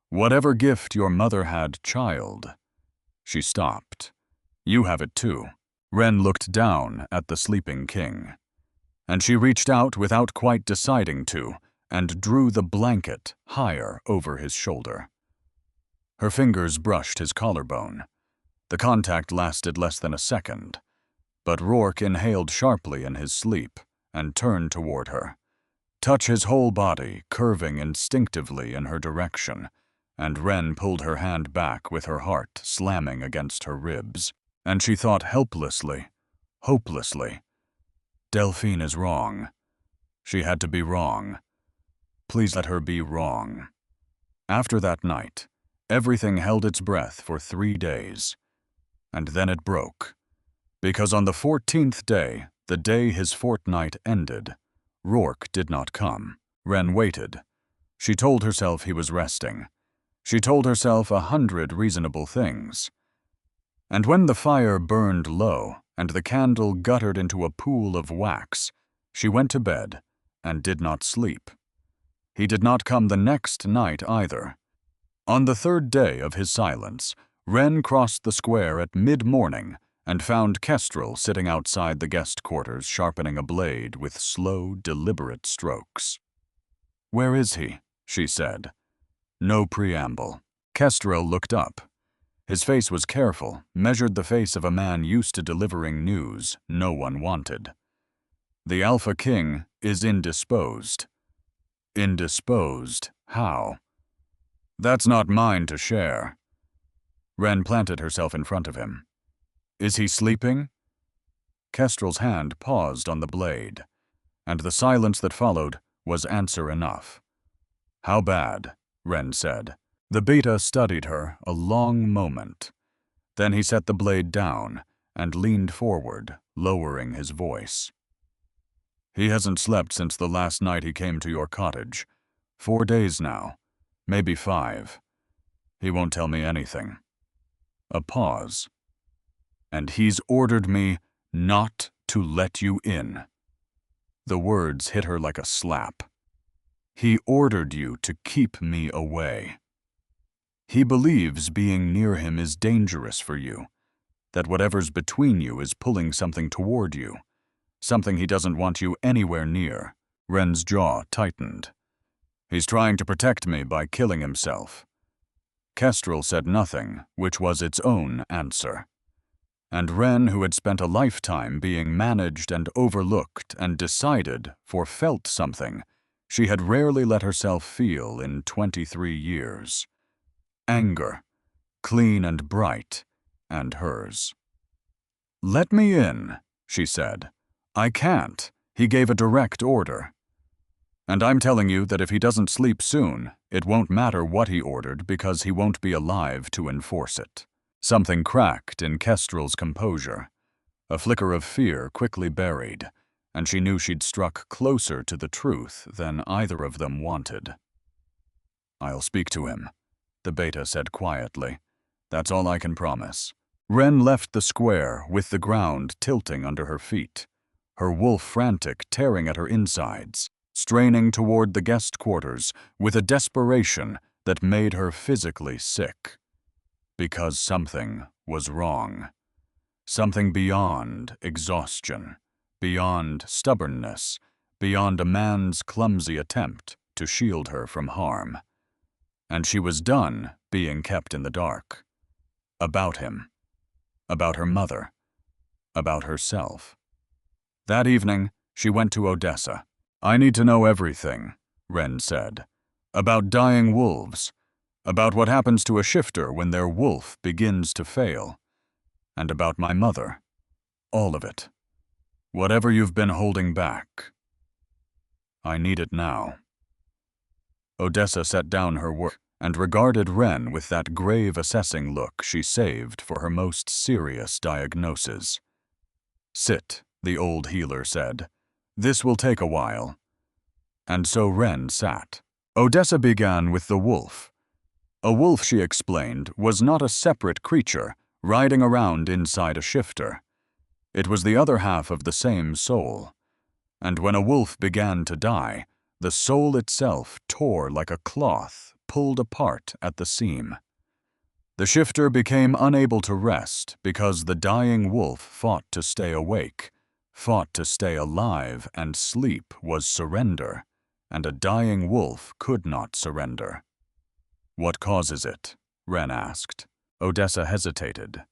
Whatever gift your mother had, child. She stopped. You have it too. Ren looked down at the sleeping king. And she reached out without quite deciding to, and drew the blanket higher over his shoulder. Her fingers brushed his collarbone. The contact lasted less than a second, but Rourke inhaled sharply in his sleep and turned toward her. Touch his whole body, curving instinctively in her direction, and Ren pulled her hand back with her heart slamming against her ribs, and she thought helplessly, hopelessly, Delphine is wrong. She had to be wrong. Please let her be wrong. After that night, everything held its breath for 3 days, and then it broke, because on the 14th day, the day his fortnight ended, Rourke did not come. Ren waited. She told herself he was resting. She told herself 100 reasonable things. And when the fire burned low and the candle guttered into a pool of wax, she went to bed and did not sleep. He did not come the next night either. On the 3rd day of his silence, Ren crossed the square at mid-morning and found Kestrel sitting outside the guest quarters sharpening a blade with slow, deliberate strokes. "Where is he?" she said. No preamble. Kestrel looked up. His face was careful, measured the face of a man used to delivering news no one wanted. The Alpha King is indisposed. Indisposed? How? That's not mine to share. Ren planted herself in front of him. Is he sleeping? Kestrel's hand paused on the blade, and the silence that followed was answer enough. How bad? Ren said. The beta studied her a long moment. Then he set the blade down and leaned forward, lowering his voice. He hasn't slept since the last night he came to your cottage. 4 days now, maybe 5. He won't tell me anything. A pause. And he's ordered me not to let you in. The words hit her like a slap. He ordered you to keep me away. He believes being near him is dangerous for you, that whatever's between you is pulling something toward you, something he doesn't want you anywhere near. Ren's jaw tightened. He's trying to protect me by killing himself. Kestrel said nothing, which was its own answer. And Ren, who had spent a lifetime being managed and overlooked and decided for felt something she had rarely let herself feel in 23 years. Anger, clean and bright, and hers. "Let me in," she said. "I can't. He gave a direct order. And I'm telling you that if he doesn't sleep soon, it won't matter what he ordered because he won't be alive to enforce it." Something cracked in Kestrel's composure. A flicker of fear quickly buried, and she knew she'd struck closer to the truth than either of them wanted. "I'll speak to him," the beta said quietly. "That's all I can promise." Ren left the square with the ground tilting under her feet, her wolf frantic tearing at her insides, straining toward the guest quarters with a desperation that made her physically sick. Because something was wrong. Something beyond exhaustion, beyond stubbornness, beyond a man's clumsy attempt to shield her from harm. And she was done being kept in the dark. About him. About her mother. About herself. That evening, she went to Odessa. "I need to know everything," Ren said. "About dying wolves. About what happens to a shifter when their wolf begins to fail. And about my mother. All of it. Whatever you've been holding back. I need it now." Odessa set down her work and regarded Ren with that grave assessing look she saved for her most serious diagnosis. "Sit," the old healer said. "This will take a while." And so Ren sat. Odessa began with the wolf. A wolf, she explained, was not a separate creature riding around inside a shifter. It was the other half of the same soul. And when a wolf began to die, the soul itself tore like a cloth pulled apart at the seam. The shifter became unable to rest because the dying wolf fought to stay awake, fought to stay alive, and sleep was surrender, and a dying wolf could not surrender. "What causes it?" Ren asked. Odessa hesitated.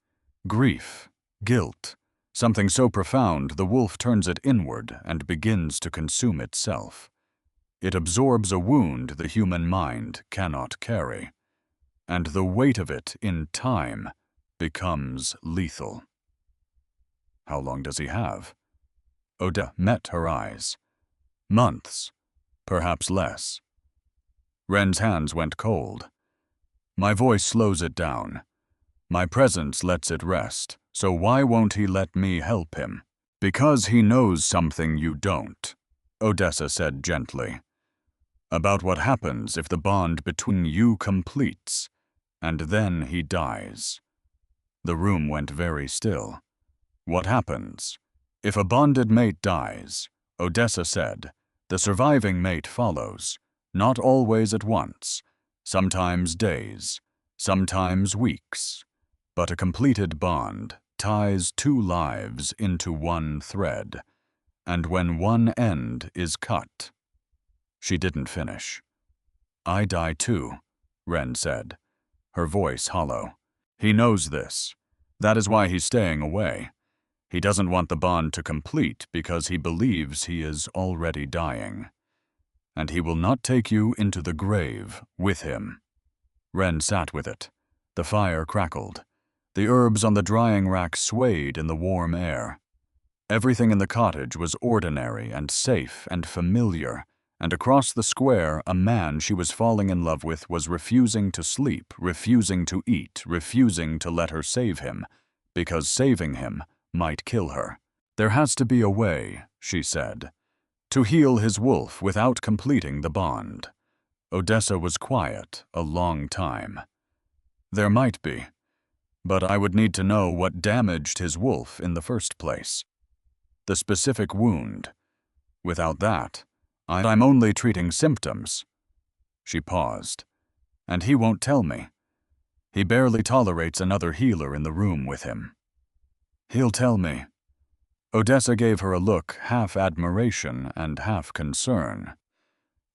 "Grief, guilt, something so profound the wolf turns it inward and begins to consume itself. It absorbs a wound the human mind cannot carry, and the weight of it in time becomes lethal." "How long does he have?" Odessa met her eyes. "Months, perhaps less." Ren's hands went cold. "My voice slows it down. My presence lets it rest, so why won't he let me help him?" "Because he knows something you don't," Odessa said gently. "About what happens if the bond between you completes, and then he dies." The room went very still. "What happens? If a bonded mate dies," Odessa said, "the surviving mate follows, not always at once, sometimes days, sometimes weeks, but a completed bond ties 2 lives into one thread, and when one end is cut..." She didn't finish. "I die too," Ren said, her voice hollow. "He knows this. That is why he's staying away. He doesn't want the bond to complete because he believes he is already dying. And he will not take you into the grave with him." Ren sat with it. The fire crackled. The herbs on the drying rack swayed in the warm air. Everything in the cottage was ordinary and safe and familiar, and across the square a man she was falling in love with was refusing to sleep, refusing to eat, refusing to let her save him, because saving him might kill her. "There has to be a way," she said. to heal his wolf without completing the bond. Odessa was quiet a long time. There might be, but I would need to know what damaged his wolf in the first place. The specific wound. Without that, I'm only treating symptoms. She paused. And he won't tell me. He barely tolerates another healer in the room with him. He'll tell me. Odessa gave her a look half admiration and half concern.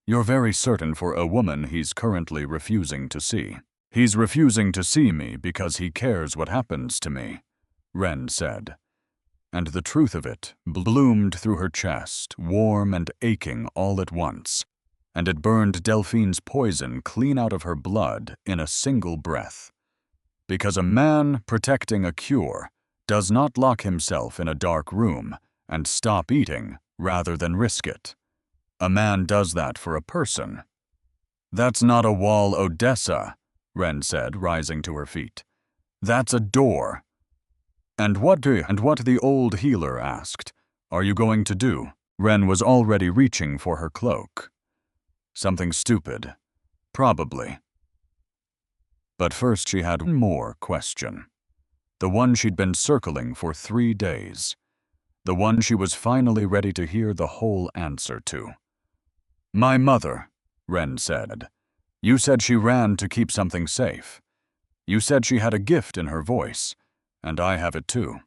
You're very certain for a woman he's currently refusing to see. He's refusing to see me because he cares what happens to me, Ren said. And the truth of it bloomed through her chest, warm and aching all at once, and it burned Delphine's poison clean out of her blood in a single breath. Because a man protecting a cure does not lock himself in a dark room and stop eating rather than risk it. A man does that for a person. That's not a wall, Odessa, Ren said, rising to her feet. That's a door. And what the old healer asked, are you going to do? Ren was already reaching for her cloak. Something stupid. Probably. But first she had one more question. The one she'd been circling for 3 days. The one she was finally ready to hear the whole answer to. My mother, Ren said. You said she ran to keep something safe. You said she had a gift in her voice, and I have it too.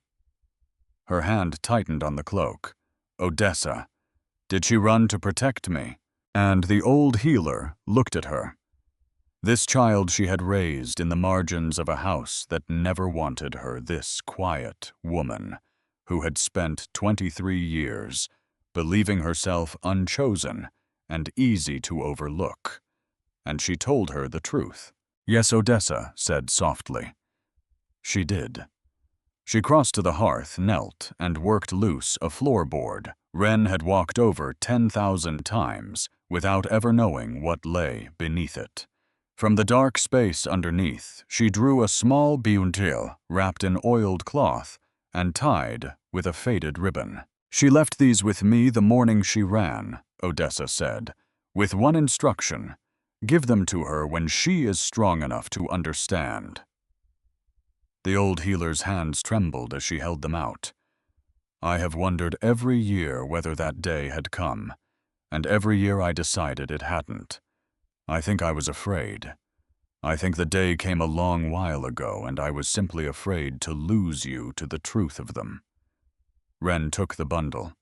Her hand tightened on the cloak. Odessa. Did she run to protect me? And the old healer looked at her. This child she had raised in the margins of a house that never wanted her, this quiet woman who had spent 23 years believing herself unchosen and easy to overlook. And she told her the truth. Yes, Odessa said softly. She did. She crossed to the hearth, knelt, and worked loose a floorboard Ren had walked over 10,000 times without ever knowing what lay beneath it. From the dark space underneath, she drew a small betrayal wrapped in oiled cloth and tied with a faded ribbon. She left these with me the morning she ran, Odessa said, with one instruction. Give them to her when she is strong enough to understand. The old healer's hands trembled as she held them out. I have wondered every year whether that day had come, and every year I decided it hadn't. I think I was afraid. I think the day came a long while ago, and I was simply afraid to lose you to the truth of them. Ren took the bundle,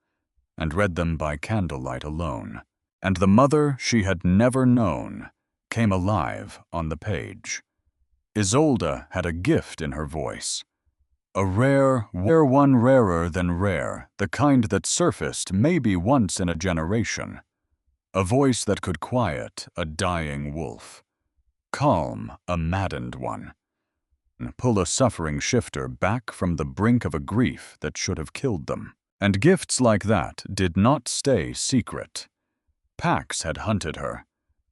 and read them by candlelight alone, and the mother she had never known came alive on the page. Isolde had a gift in her voice. A rare one, rarer than rare, the kind that surfaced maybe once in a generation. A voice that could quiet a dying wolf, calm a maddened one, pull a suffering shifter back from the brink of a grief that should have killed them. And gifts like that did not stay secret. Packs had hunted her,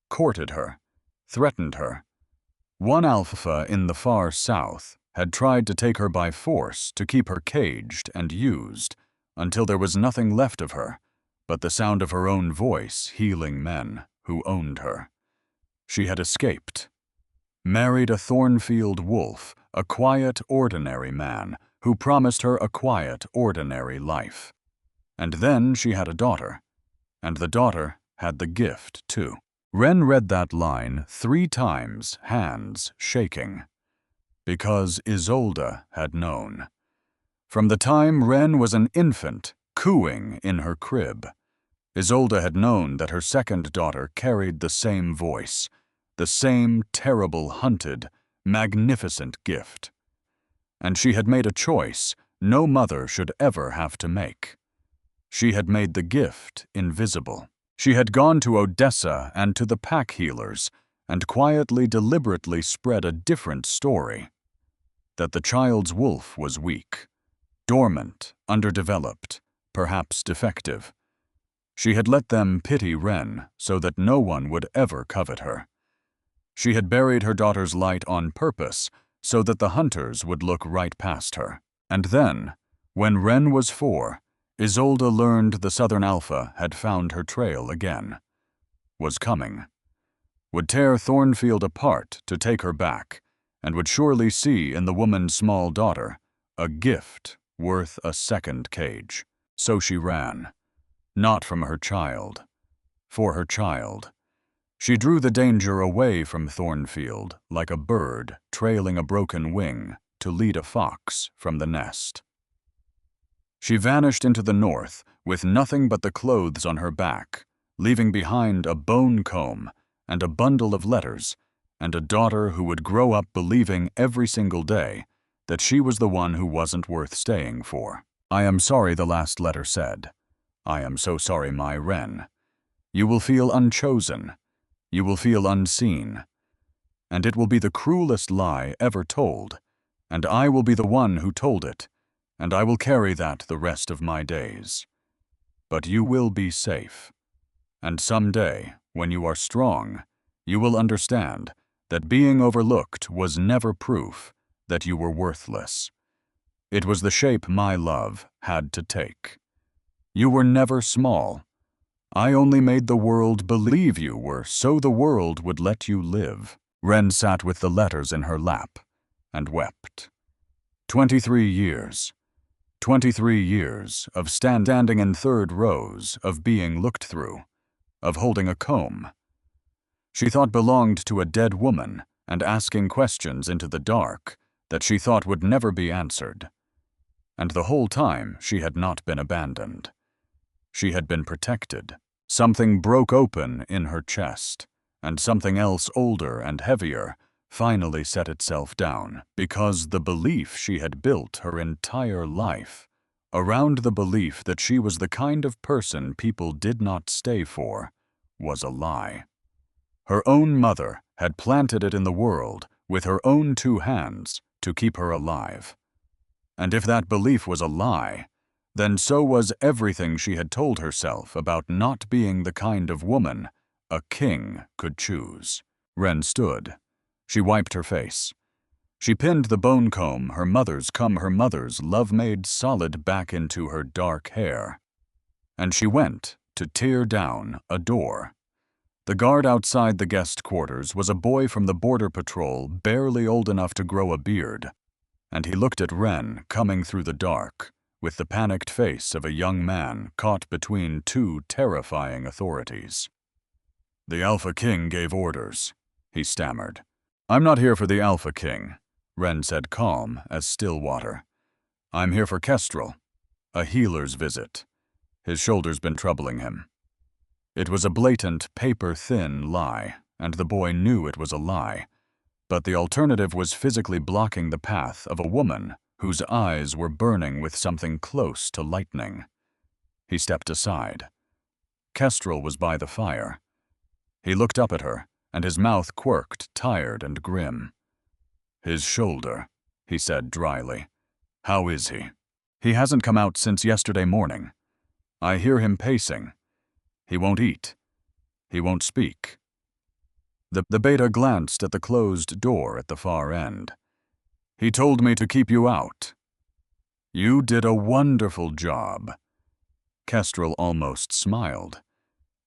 courted her, threatened her. One alpha in the far south had tried to take her by force to keep her caged and used until there was nothing left of her but the sound of her own voice healing men who owned her. She had escaped, married a Thornfield wolf, a quiet, ordinary man who promised her a quiet, ordinary life. And then she had a daughter, and the daughter had the gift, too. Ren read that line 3 times, hands shaking. Because Isolde had known. From the time Ren was an infant, cooing in her crib, Isolde had known that her second daughter carried the same voice, the same terrible, hunted, magnificent gift. And she had made a choice no mother should ever have to make. She had made the gift invisible. She had gone to Odessa and to the pack healers and quietly, deliberately spread a different story. That the child's wolf was weak, dormant, underdeveloped, perhaps defective. She had let them pity Ren so that no one would ever covet her. She had buried her daughter's light on purpose so that the hunters would look right past her. And then, when Ren was 4, Isolde learned the Southern Alpha had found her trail again. Was coming. Would tear Thornfield apart to take her back, and would surely see in the woman's small daughter a gift worth a second cage. So she ran. Not from her child. For her child. She drew the danger away from Thornfield like a bird trailing a broken wing to lead a fox from the nest. She vanished into the north with nothing but the clothes on her back, leaving behind a bone comb and a bundle of letters and a daughter who would grow up believing every single day that she was the one who wasn't worth staying for. "I am sorry," the last letter said. "I am so sorry, my Wren. You will feel unchosen. You will feel unseen. And it will be the cruelest lie ever told, and I will be the one who told it, and I will carry that the rest of my days. But you will be safe. And someday, when you are strong, you will understand that being overlooked was never proof that you were worthless. It was the shape my love had to take. You were never small. I only made the world believe you were so the world would let you live." Wren sat with the letters in her lap and wept. 23 years. 23 years of standing in third rows, of being looked through, of holding a comb. She thought belonged to a dead woman and asking questions into the dark that she thought would never be answered. And the whole time she had not been abandoned. She had been protected. Something broke open in her chest, and something else older and heavier finally set itself down, because the belief she had built her entire life around the belief that she was the kind of person people did not stay for was a lie. Her own mother had planted it in the world with her own 2 hands to keep her alive. And if that belief was a lie, then so was everything she had told herself about not being the kind of woman a king could choose. Wren stood. She wiped her face. She pinned the bone comb her mother's love made solid back into her dark hair. And she went to tear down a door. The guard outside the guest quarters was a boy from the border patrol, barely old enough to grow a beard, and he looked at Wren coming through the dark, with the panicked face of a young man caught between 2 terrifying authorities. "The Alpha King gave orders," he stammered. "I'm not here for the Alpha King," Wren said, calm as still water. "I'm here for Kestrel. A healer's visit. His shoulder's been troubling him." It was a blatant, paper-thin lie, and the boy knew it was a lie, but the alternative was physically blocking the path of a woman whose eyes were burning with something close to lightning. He stepped aside. Kestrel was by the fire. He looked up at her, and his mouth quirked, tired and grim. "His shoulder," he said dryly. "How is he?" "He hasn't come out since yesterday morning. I hear him pacing. He won't eat. He won't speak." The beta glanced at the closed door at the far end. "He told me to keep you out." "You did a wonderful job." Kestrel almost smiled.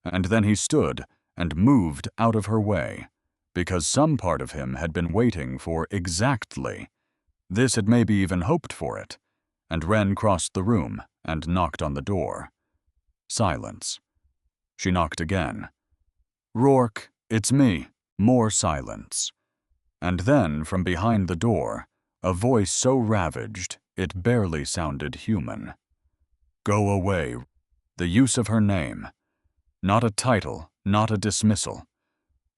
And then he stood and moved out of her way, because some part of him had been waiting for exactly this, had maybe even hoped for it, and Wren crossed the room and knocked on the door. Silence. She knocked again. "Rourke, it's me." More silence. And then, from behind the door, a voice so ravaged it barely sounded human. "Go away." The use of her name. Not a title, not a dismissal.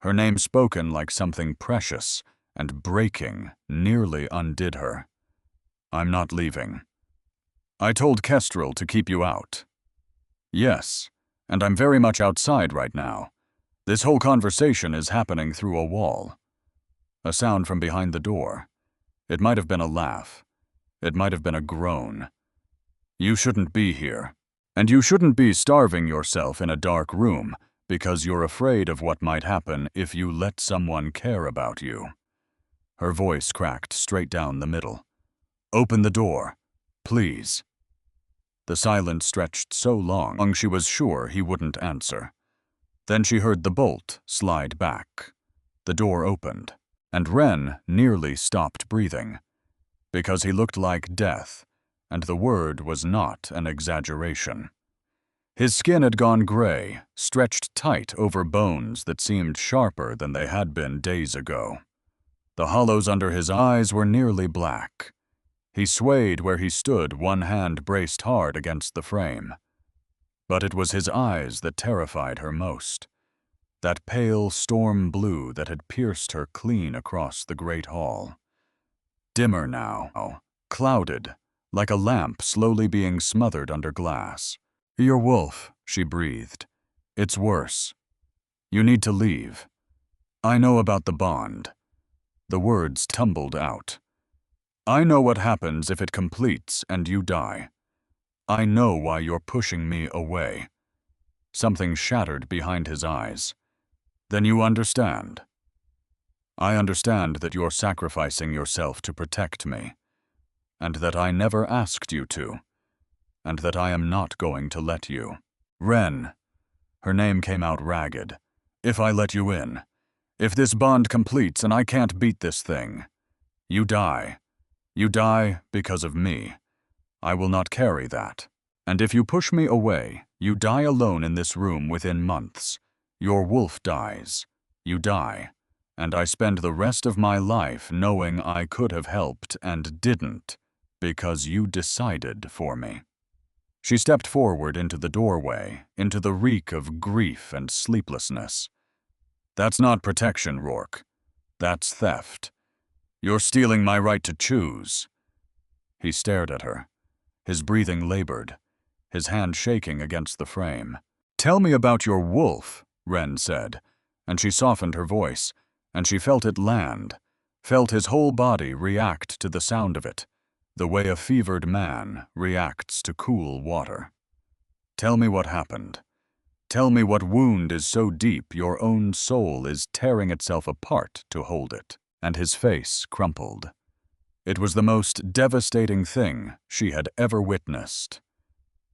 Her name spoken like something precious and breaking nearly undid her. "I'm not leaving." "I told Kestrel to keep you out." "Yes, and I'm very much outside right now. This whole conversation is happening through a wall." A sound from behind the door. It might have been a laugh. It might have been a groan. "You shouldn't be here. And you shouldn't be starving yourself in a dark room because you're afraid of what might happen if you let someone care about you." Her voice cracked straight down the middle. "Open the door, please." The silence stretched so long she was sure he wouldn't answer. Then she heard the bolt slide back. The door opened, and Ren nearly stopped breathing, because he looked like death, and the word was not an exaggeration. His skin had gone gray, stretched tight over bones that seemed sharper than they had been days ago. The hollows under his eyes were nearly black. He swayed where he stood, one hand braced hard against the frame. But it was his eyes that terrified her most. That pale storm blue that had pierced her clean across the great hall. Dimmer now, clouded, like a lamp slowly being smothered under glass. "Your wolf," she breathed. "It's worse. You need to leave. I know about the bond." The words tumbled out. "I know what happens if it completes and you die. I know why you're pushing me away." Something shattered behind his eyes. "Then you understand." "I understand that you're sacrificing yourself to protect me, and that I never asked you to, and that I am not going to let you." "Ren," her name came out ragged, "if I let you in, if this bond completes and I can't beat this thing, you die. You die because of me. I will not carry that. And if you push me away, you die alone in this room within months. Your wolf dies. You die. And I spend the rest of my life knowing I could have helped and didn't, because you decided for me." She stepped forward into the doorway, into the reek of grief and sleeplessness. "That's not protection, Rourke. That's theft. You're stealing my right to choose." He stared at her, his breathing labored, his hand shaking against the frame. "Tell me about your wolf," Ren said, and she softened her voice, and she felt it land, felt his whole body react to the sound of it, the way a fevered man reacts to cool water. "Tell me what happened. Tell me what wound is so deep your own soul is tearing itself apart to hold it." And his face crumpled. It was the most devastating thing she had ever witnessed.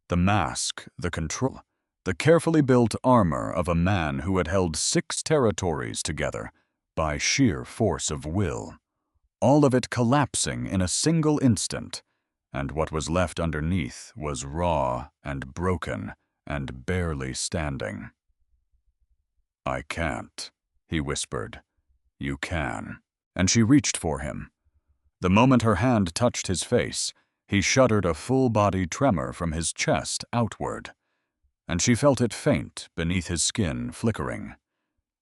The mask, the control, the carefully built armor of a man who had held 6 territories together by sheer force of will. All of it collapsing in a single instant, and what was left underneath was raw and broken and barely standing. "I can't," he whispered. "You can." And she reached for him. The moment her hand touched his face, he shuddered, a full-body tremor from his chest outward, and she felt it faint beneath his skin, flickering.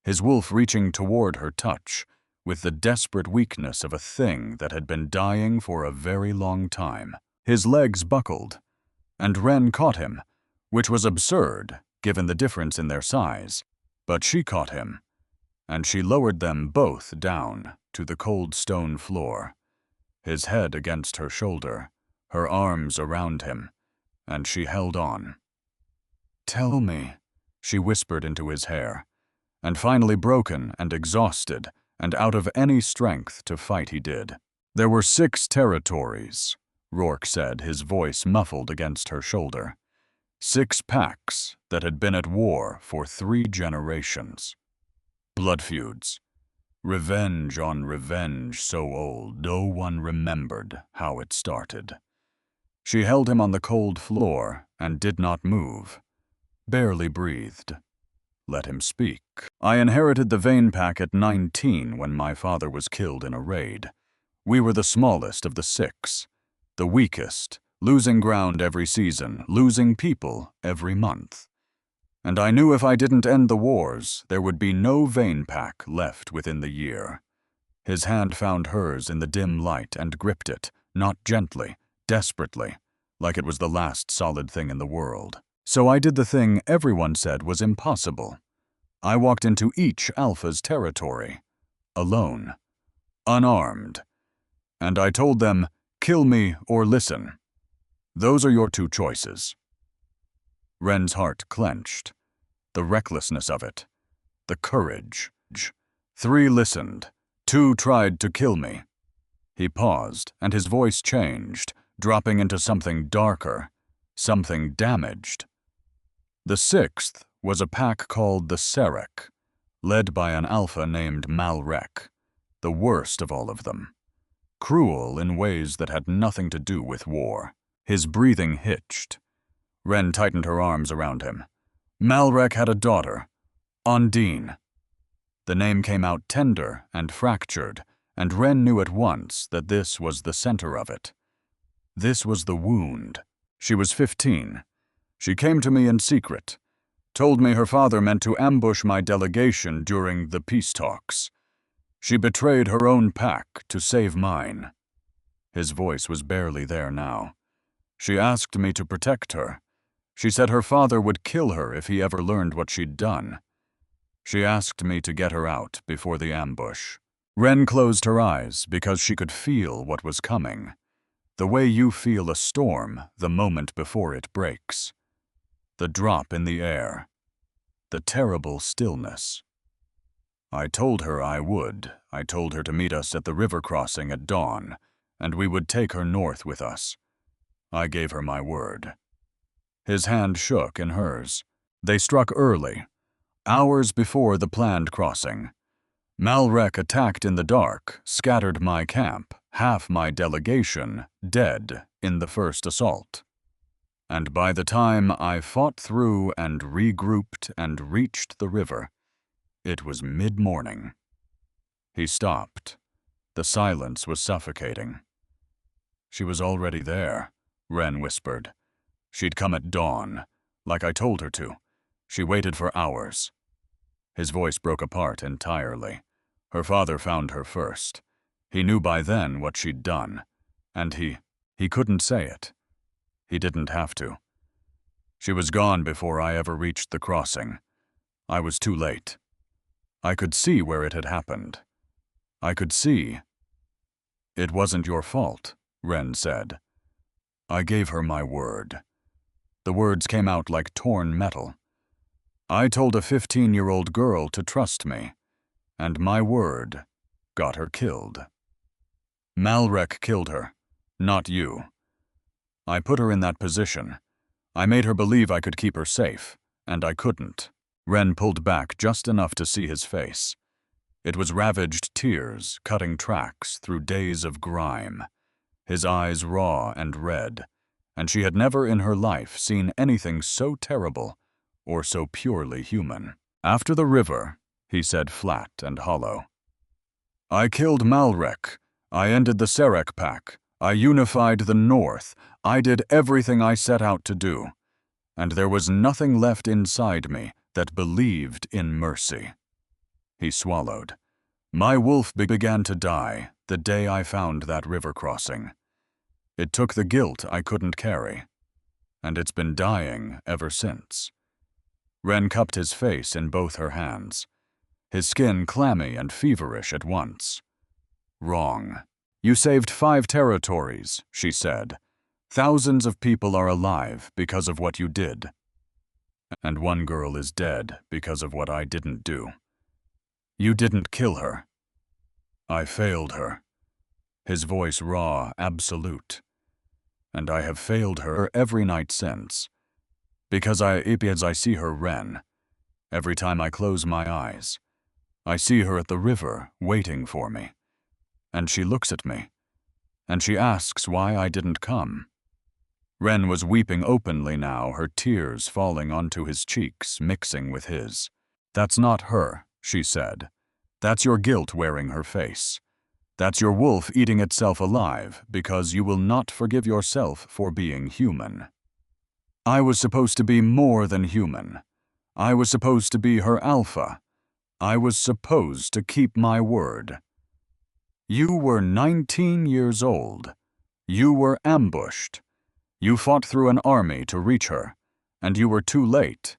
His wolf reaching toward her touch, with the desperate weakness of a thing that had been dying for a very long time. His legs buckled, and Ren caught him, which was absurd given the difference in their size, but she caught him, and she lowered them both down to the cold stone floor, his head against her shoulder, her arms around him, and she held on. "Tell me," she whispered into his hair, and finally broken and exhausted and out of any strength to fight he did. "There were 6 territories," Rourke said, his voice muffled against her shoulder. 6 packs that had been at war for 3 generations. Blood feuds. Revenge on revenge so old no one remembered how it started. She held him on the cold floor and did not move, barely breathed. Let him speak. "I inherited the Vane Pack at 19 when my father was killed in a raid. We were the smallest of the 6, the weakest, losing ground every season, losing people every month. And I knew if I didn't end the wars, there would be no Vane Pack left within the year." His hand found hers in the dim light and gripped it, not gently, desperately, like it was the last solid thing in the world. "So I did the thing everyone said was impossible. I walked into each Alpha's territory, alone, unarmed, and I told them, kill me or listen. Those are your 2 choices." Ren's heart clenched. The recklessness of it. The courage. 3 listened. 2 tried to kill me. He paused, and his voice changed, dropping into something darker, something damaged. The sixth was a pack called the Serek, led by an alpha named Malrek, the worst of all of them. Cruel in ways that had nothing to do with war. His breathing hitched. Ren tightened her arms around him. Malrek had a daughter, Undine. The name came out tender and fractured, and Ren knew at once that this was the center of it. This was the wound. She was 15. She came to me in secret, told me her father meant to ambush my delegation during the peace talks. She betrayed her own pack to save mine. His voice was barely there now. She asked me to protect her. She said her father would kill her if he ever learned what she'd done. She asked me to get her out before the ambush. Ren closed her eyes because she could feel what was coming. The way you feel a storm the moment before it breaks. The drop in the air. The terrible stillness. I told her I would. I told her to meet us at the river crossing at dawn, and we would take her north with us. I gave her my word. His hand shook in hers. They struck early, hours before the planned crossing. Malrek attacked in the dark, scattered my camp, half my delegation, dead in the first assault. And by the time I fought through and regrouped and reached the river, it was mid-morning. He stopped. The silence was suffocating. She was already there, Ren whispered. She'd come at dawn, like I told her to. She waited for hours. His voice broke apart entirely. Her father found her first. He knew by then what she'd done, and he couldn't say it. He didn't have to. She was gone before I ever reached the crossing. I was too late. I could see where it had happened. I could see. It wasn't your fault, Ren said. I gave her my word. The words came out like torn metal. I told a 15-year-old girl to trust me, and my word got her killed. Malrek killed her, not you. I put her in that position. I made her believe I could keep her safe, and I couldn't. Ren pulled back just enough to see his face. It was ravaged tears cutting tracks through days of grime, his eyes raw and red, and she had never in her life seen anything so terrible or so purely human. After the river, he said flat and hollow. I killed Malrek. I ended the Serek pack. I unified the North. I did everything I set out to do. And there was nothing left inside me that believed in mercy. He swallowed. My wolf began to die the day I found that river crossing. It took the guilt I couldn't carry, and it's been dying ever since. Ren cupped his face in both her hands, his skin clammy and feverish at once. Wrong. You saved 5 territories, she said. Thousands of people are alive because of what you did. And 1 girl is dead because of what I didn't do. You didn't kill her. I failed her. His voice raw, absolute. And I have failed her every night since. Because I see her, Ren. Every time I close my eyes, I see her at the river, waiting for me. And she looks at me. And she asks why I didn't come. Ren was weeping openly now, her tears falling onto his cheeks, mixing with his. That's not her, she said. That's your guilt wearing her face. That's your wolf eating itself alive because you will not forgive yourself for being human. I was supposed to be more than human. I was supposed to be her alpha. I was supposed to keep my word. You were 19 years old. You were ambushed. You fought through an army to reach her, and you were too late.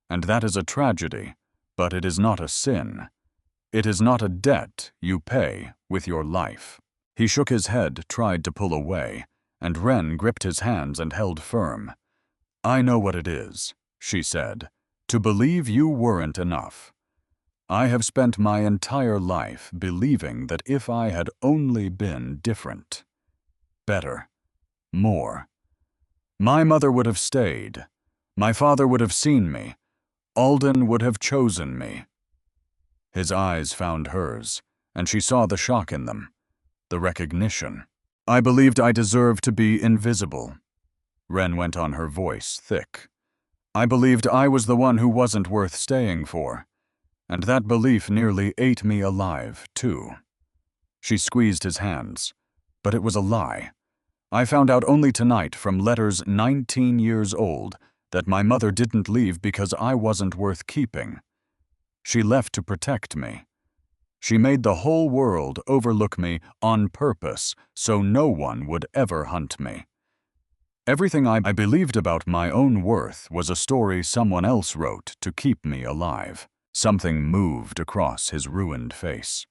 And that is a tragedy, but it is not a sin. It is not a debt you pay with your life. He shook his head, tried to pull away, and Ren gripped his hands and held firm. I know what it is, she said, to believe you weren't enough. I have spent my entire life believing that if I had only been different, better, more, My mother would have stayed. My father would have seen me. Alden would have chosen me. His eyes found hers, and she saw the shock in them, the recognition. I believed I deserved to be invisible. Wren went on, her voice thick. I believed I was the one who wasn't worth staying for, and that belief nearly ate me alive, too. She squeezed his hands, but it was a lie. I found out only tonight from letters 19 years old that my mother didn't leave because I wasn't worth keeping. She left to protect me. She made the whole world overlook me on purpose so no one would ever hunt me. Everything I believed about my own worth was a story someone else wrote to keep me alive. Something moved across his ruined face.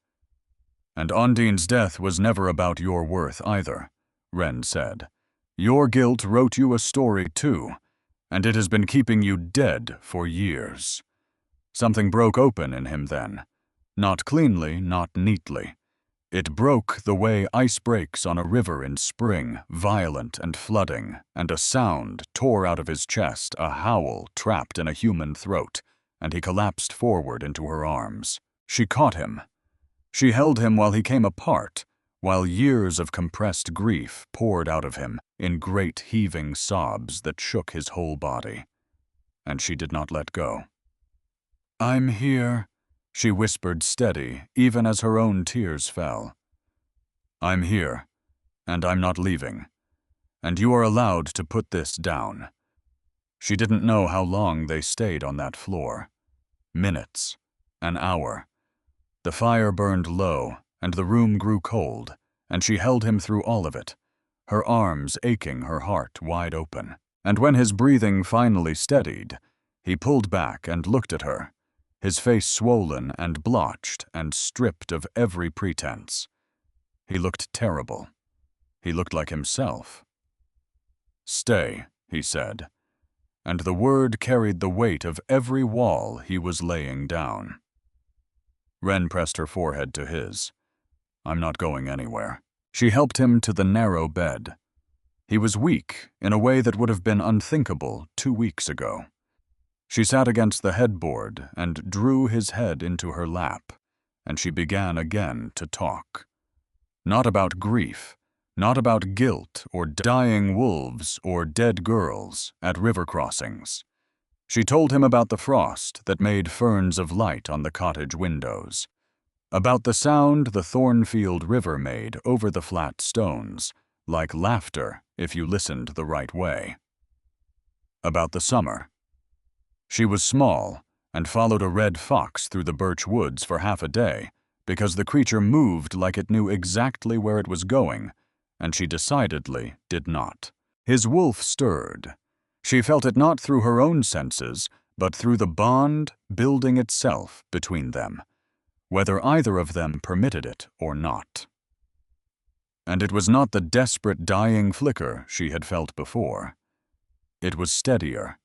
And Ondine's death was never about your worth either, Wren said. Your guilt wrote you a story too, and it has been keeping you dead for years. Something broke open in him then. Not cleanly, not neatly. It broke the way ice breaks on a river in spring, violent and flooding, and a sound tore out of his chest, a howl trapped in a human throat, and he collapsed forward into her arms. She caught him. She held him while he came apart, while years of compressed grief poured out of him in great heaving sobs that shook his whole body. And she did not let go. I'm here, she whispered, steady, even as her own tears fell. I'm here, and I'm not leaving, and you are allowed to put this down. She didn't know how long they stayed on that floor. Minutes, an hour. The fire burned low, and the room grew cold, and she held him through all of it, her arms aching, her heart wide open. And when his breathing finally steadied, he pulled back and looked at her, his face swollen and blotched and stripped of every pretense. He looked terrible. He looked like himself. Stay, he said, and the word carried the weight of every wall he was laying down. Wren pressed her forehead to his. I'm not going anywhere. She helped him to the narrow bed. He was weak in a way that would have been unthinkable 2 weeks ago. She sat against the headboard and drew his head into her lap, and she began again to talk. Not about grief, not about guilt or dying wolves or dead girls at river crossings. She told him about the frost that made ferns of light on the cottage windows, about the sound the Thornfield River made over the flat stones, like laughter if you listened the right way. About the summer. She was small and followed a red fox through the birch woods for half a day because the creature moved like it knew exactly where it was going, and she decidedly did not. His wolf stirred. She felt it not through her own senses, but through the bond building itself between them, whether either of them permitted it or not. And it was not the desperate dying flicker she had felt before. It was steadier,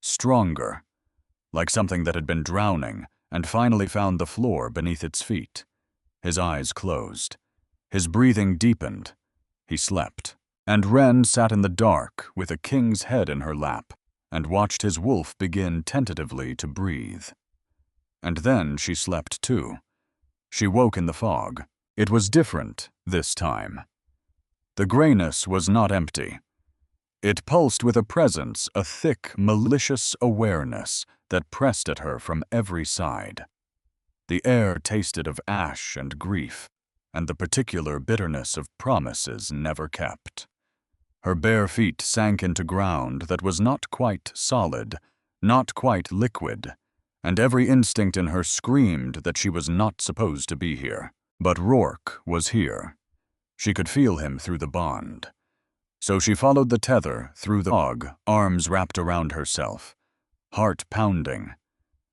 stronger, like something that had been drowning and finally found the floor beneath its feet. His eyes closed. His breathing deepened. He slept. And Wren sat in the dark with a king's head in her lap and watched his wolf begin tentatively to breathe. And then she slept too. She woke in the fog. It was different this time. The grayness was not empty. It pulsed with a presence, a thick, malicious awareness that pressed at her from every side. The air tasted of ash and grief, and the particular bitterness of promises never kept. Her bare feet sank into ground that was not quite solid, not quite liquid, and every instinct in her screamed that she was not supposed to be here. But Rourke was here. She could feel him through the bond. So she followed the tether through the fog, arms wrapped around herself, heart pounding.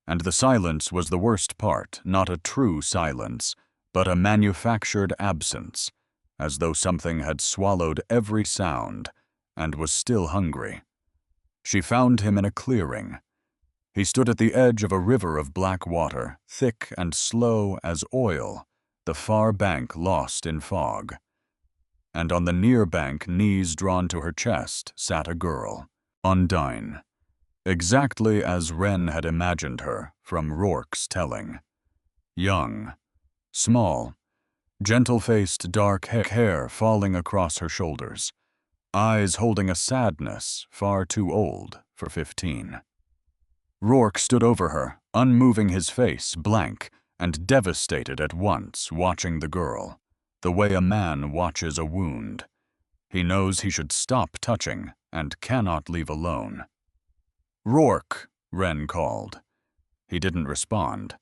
And the silence was the worst part, not a true silence, but a manufactured absence, as though something had swallowed every sound and was still hungry. She found him in a clearing. He stood at the edge of a river of black water, thick and slow as oil, the far bank lost in fog. and on the near bank, knees drawn to her chest, sat a girl, Undine, exactly as Wren had imagined her from Rourke's telling. Young, small, gentle-faced, dark hair falling across her shoulders, eyes holding a sadness far too old for 15. Rourke stood over her, unmoving, his face blank and devastated at once, watching the girl, the way a man watches a wound. He knows he should stop touching and cannot leave alone. "Rourke," Wren called. He didn't respond.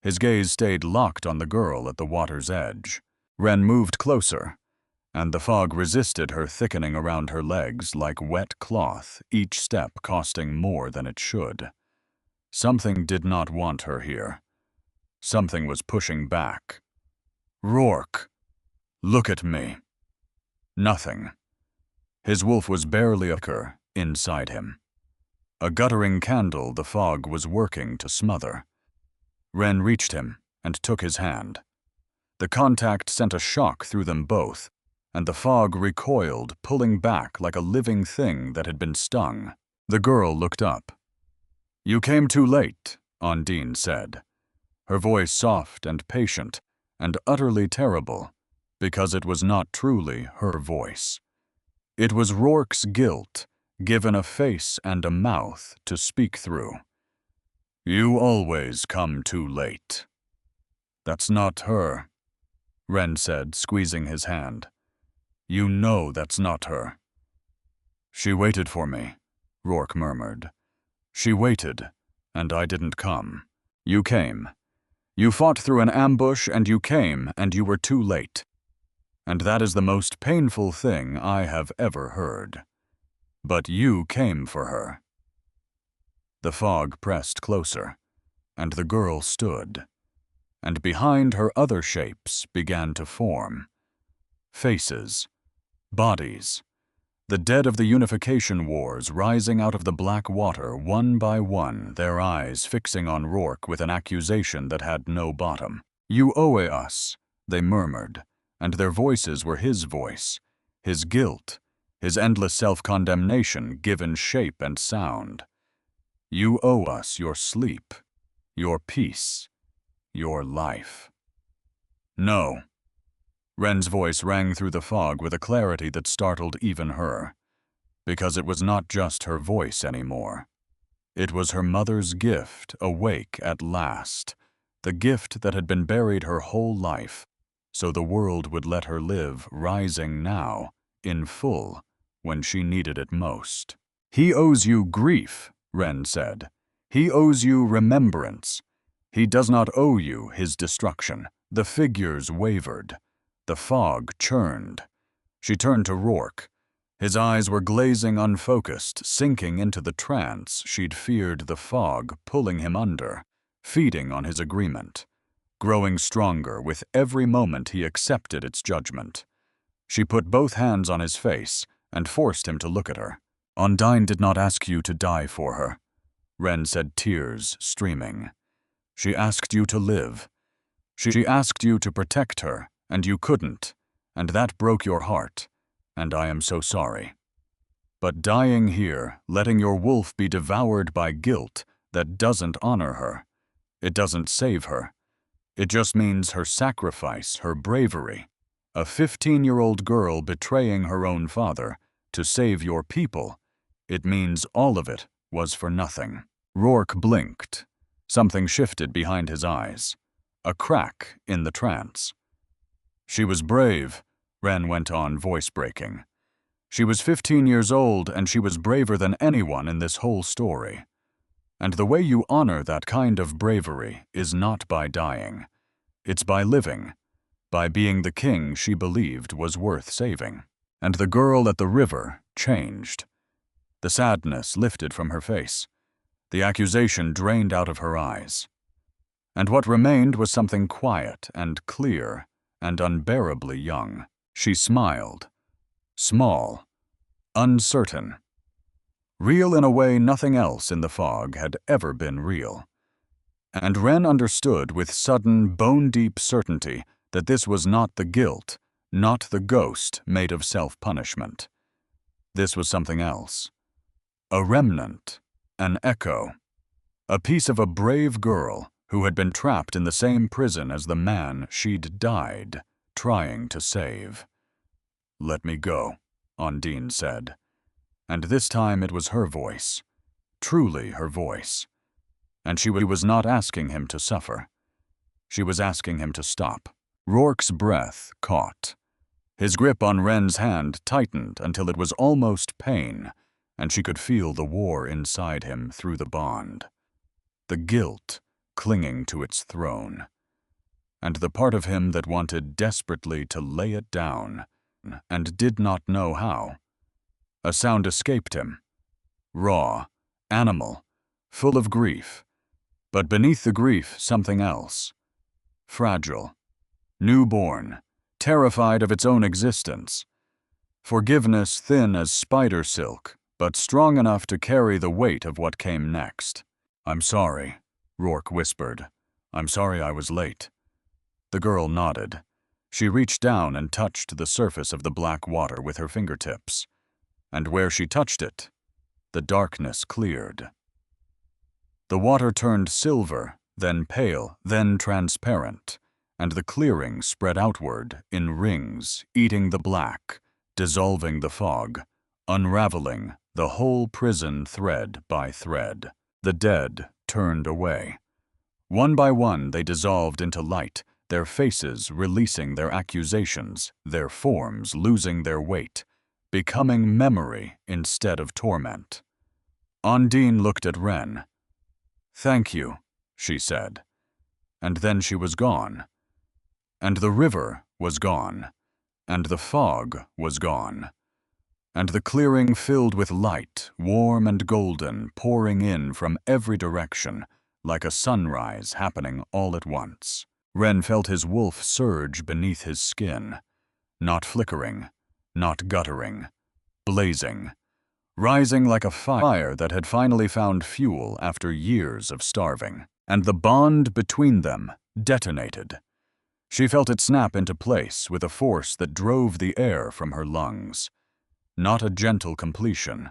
His gaze stayed locked on the girl at the water's edge. Wren moved closer, and the fog resisted her, thickening around her legs like wet cloth, each step costing more than it should. Something did not want her here. Something was pushing back. "Rourke, look at me." Nothing. His wolf was barely a flicker inside him. A guttering candle the fog was working to smother. Wren reached him and took his hand. The contact sent a shock through them both, and the fog recoiled, pulling back like a living thing that had been stung. The girl looked up. "You came too late," Undine said, her voice soft and patient and utterly terrible, because it was not truly her voice. It was Rourke's guilt, given a face and a mouth to speak through. "You always come too late." "That's not her," Wren said, squeezing his hand. "You know that's not her." "She waited for me," Rourke murmured. "She waited, and I didn't come. You came. You fought through an ambush, and you came, and you were too late. And that is the most painful thing I have ever heard. But you came for her." The fog pressed closer, and the girl stood, and behind her other shapes began to form. Faces, bodies, the dead of the Unification Wars rising out of the black water one by one, their eyes fixing on Rourke with an accusation that had no bottom. "You owe us," they murmured, and their voices were his voice, his guilt, his endless self-condemnation given shape and sound. "You owe us your sleep, your peace, your life." "No." Wren's voice rang through the fog with a clarity that startled even her, because it was not just her voice anymore. It was her mother's gift, awake at last, the gift that had been buried her whole life, so the world would let her live, rising now, in full, when she needed it most. "He owes you grief," Wren said. "He owes you remembrance. He does not owe you his destruction." The figures wavered. The fog churned. She turned to Rourke. His eyes were glazing, unfocused, sinking into the trance she'd feared, the fog pulling him under, feeding on his agreement, growing stronger with every moment he accepted its judgment. She put both hands on his face and forced him to look at her. "Undine did not ask you to die for her," Wren said, tears streaming. "She asked you to live. She asked you to protect her, and you couldn't, and that broke your heart, and I am so sorry. But dying here, letting your wolf be devoured by guilt that doesn't honor her, it doesn't save her. It just means her sacrifice, her bravery. A 15-year-old girl betraying her own father to save your people. It means all of it was for nothing." Rourke blinked. Something shifted behind his eyes. A crack in the trance. "She was brave," Wren went on, voice breaking. "She was 15 years old, and she was braver than anyone in this whole story. And the way you honor that kind of bravery is not by dying. It's by living, by being the king she believed was worth saving." And the girl at the river changed. The sadness lifted from her face. The accusation drained out of her eyes. And what remained was something quiet and clear and unbearably young. She smiled. Small. Uncertain. Real in a way nothing else in the fog had ever been real. And Wren understood with sudden, bone-deep certainty that this was not the guilt, not the ghost made of self-punishment. This was something else. A remnant, an echo, a piece of a brave girl who had been trapped in the same prison as the man she'd died trying to save. "Let me go," Undine said. And this time it was her voice, truly her voice. And she was not asking him to suffer. She was asking him to stop. Rourke's breath caught. His grip on Wren's hand tightened until it was almost pain, and she could feel the war inside him through the bond. The guilt clinging to its throne. And the part of him that wanted desperately to lay it down, and did not know how. A sound escaped him. Raw, animal, full of grief. But beneath the grief, something else. Fragile, newborn, terrified of its own existence. Forgiveness thin as spider silk, but strong enough to carry the weight of what came next. "I'm sorry," Rourke whispered. "I'm sorry I was late." The girl nodded. She reached down and touched the surface of the black water with her fingertips. And where she touched it, the darkness cleared. The water turned silver, then pale, then transparent, and the clearing spread outward in rings, eating the black, dissolving the fog, unraveling the whole prison thread by thread. The dead turned away. One by one they dissolved into light, their faces releasing their accusations, their forms losing their weight, becoming memory instead of torment. Undine looked at Wren. "Thank you," she said. And then she was gone. And the river was gone. And the fog was gone. And the clearing filled with light, warm and golden, pouring in from every direction, like a sunrise happening all at once. Wren felt his wolf surge beneath his skin, not flickering, not guttering, blazing, rising like a fire that had finally found fuel after years of starving. And the bond between them detonated. She felt it snap into place with a force that drove the air from her lungs. Not a gentle completion,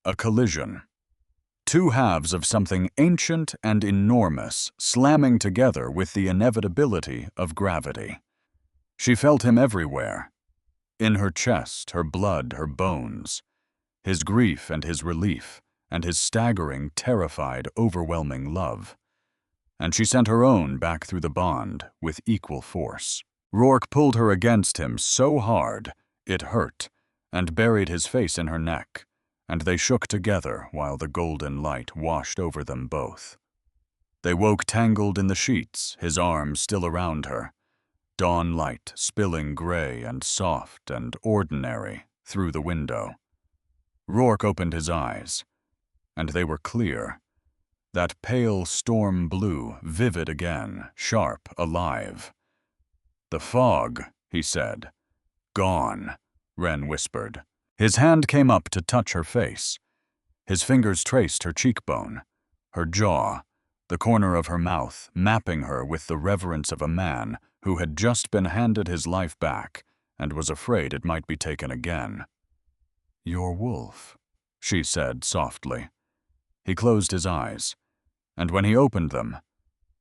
a collision. Two halves of something ancient and enormous slamming together with the inevitability of gravity. She felt him everywhere. In her chest, her blood, her bones. His grief and his relief, and his staggering, terrified, overwhelming love. And she sent her own back through the bond with equal force. Rourke pulled her against him so hard, it hurt, and buried his face in her neck, and they shook together while the golden light washed over them both. They woke tangled in the sheets, his arms still around her, dawn light spilling gray and soft and ordinary through the window. Rourke opened his eyes, and they were clear. That pale storm blue, vivid again, sharp, alive. "The fog," he said. "Gone," Wren whispered. His hand came up to touch her face. His fingers traced her cheekbone, her jaw, the corner of her mouth, mapping her with the reverence of a man who had just been handed his life back and was afraid it might be taken again. "Your wolf," she said softly. He closed his eyes, and when he opened them,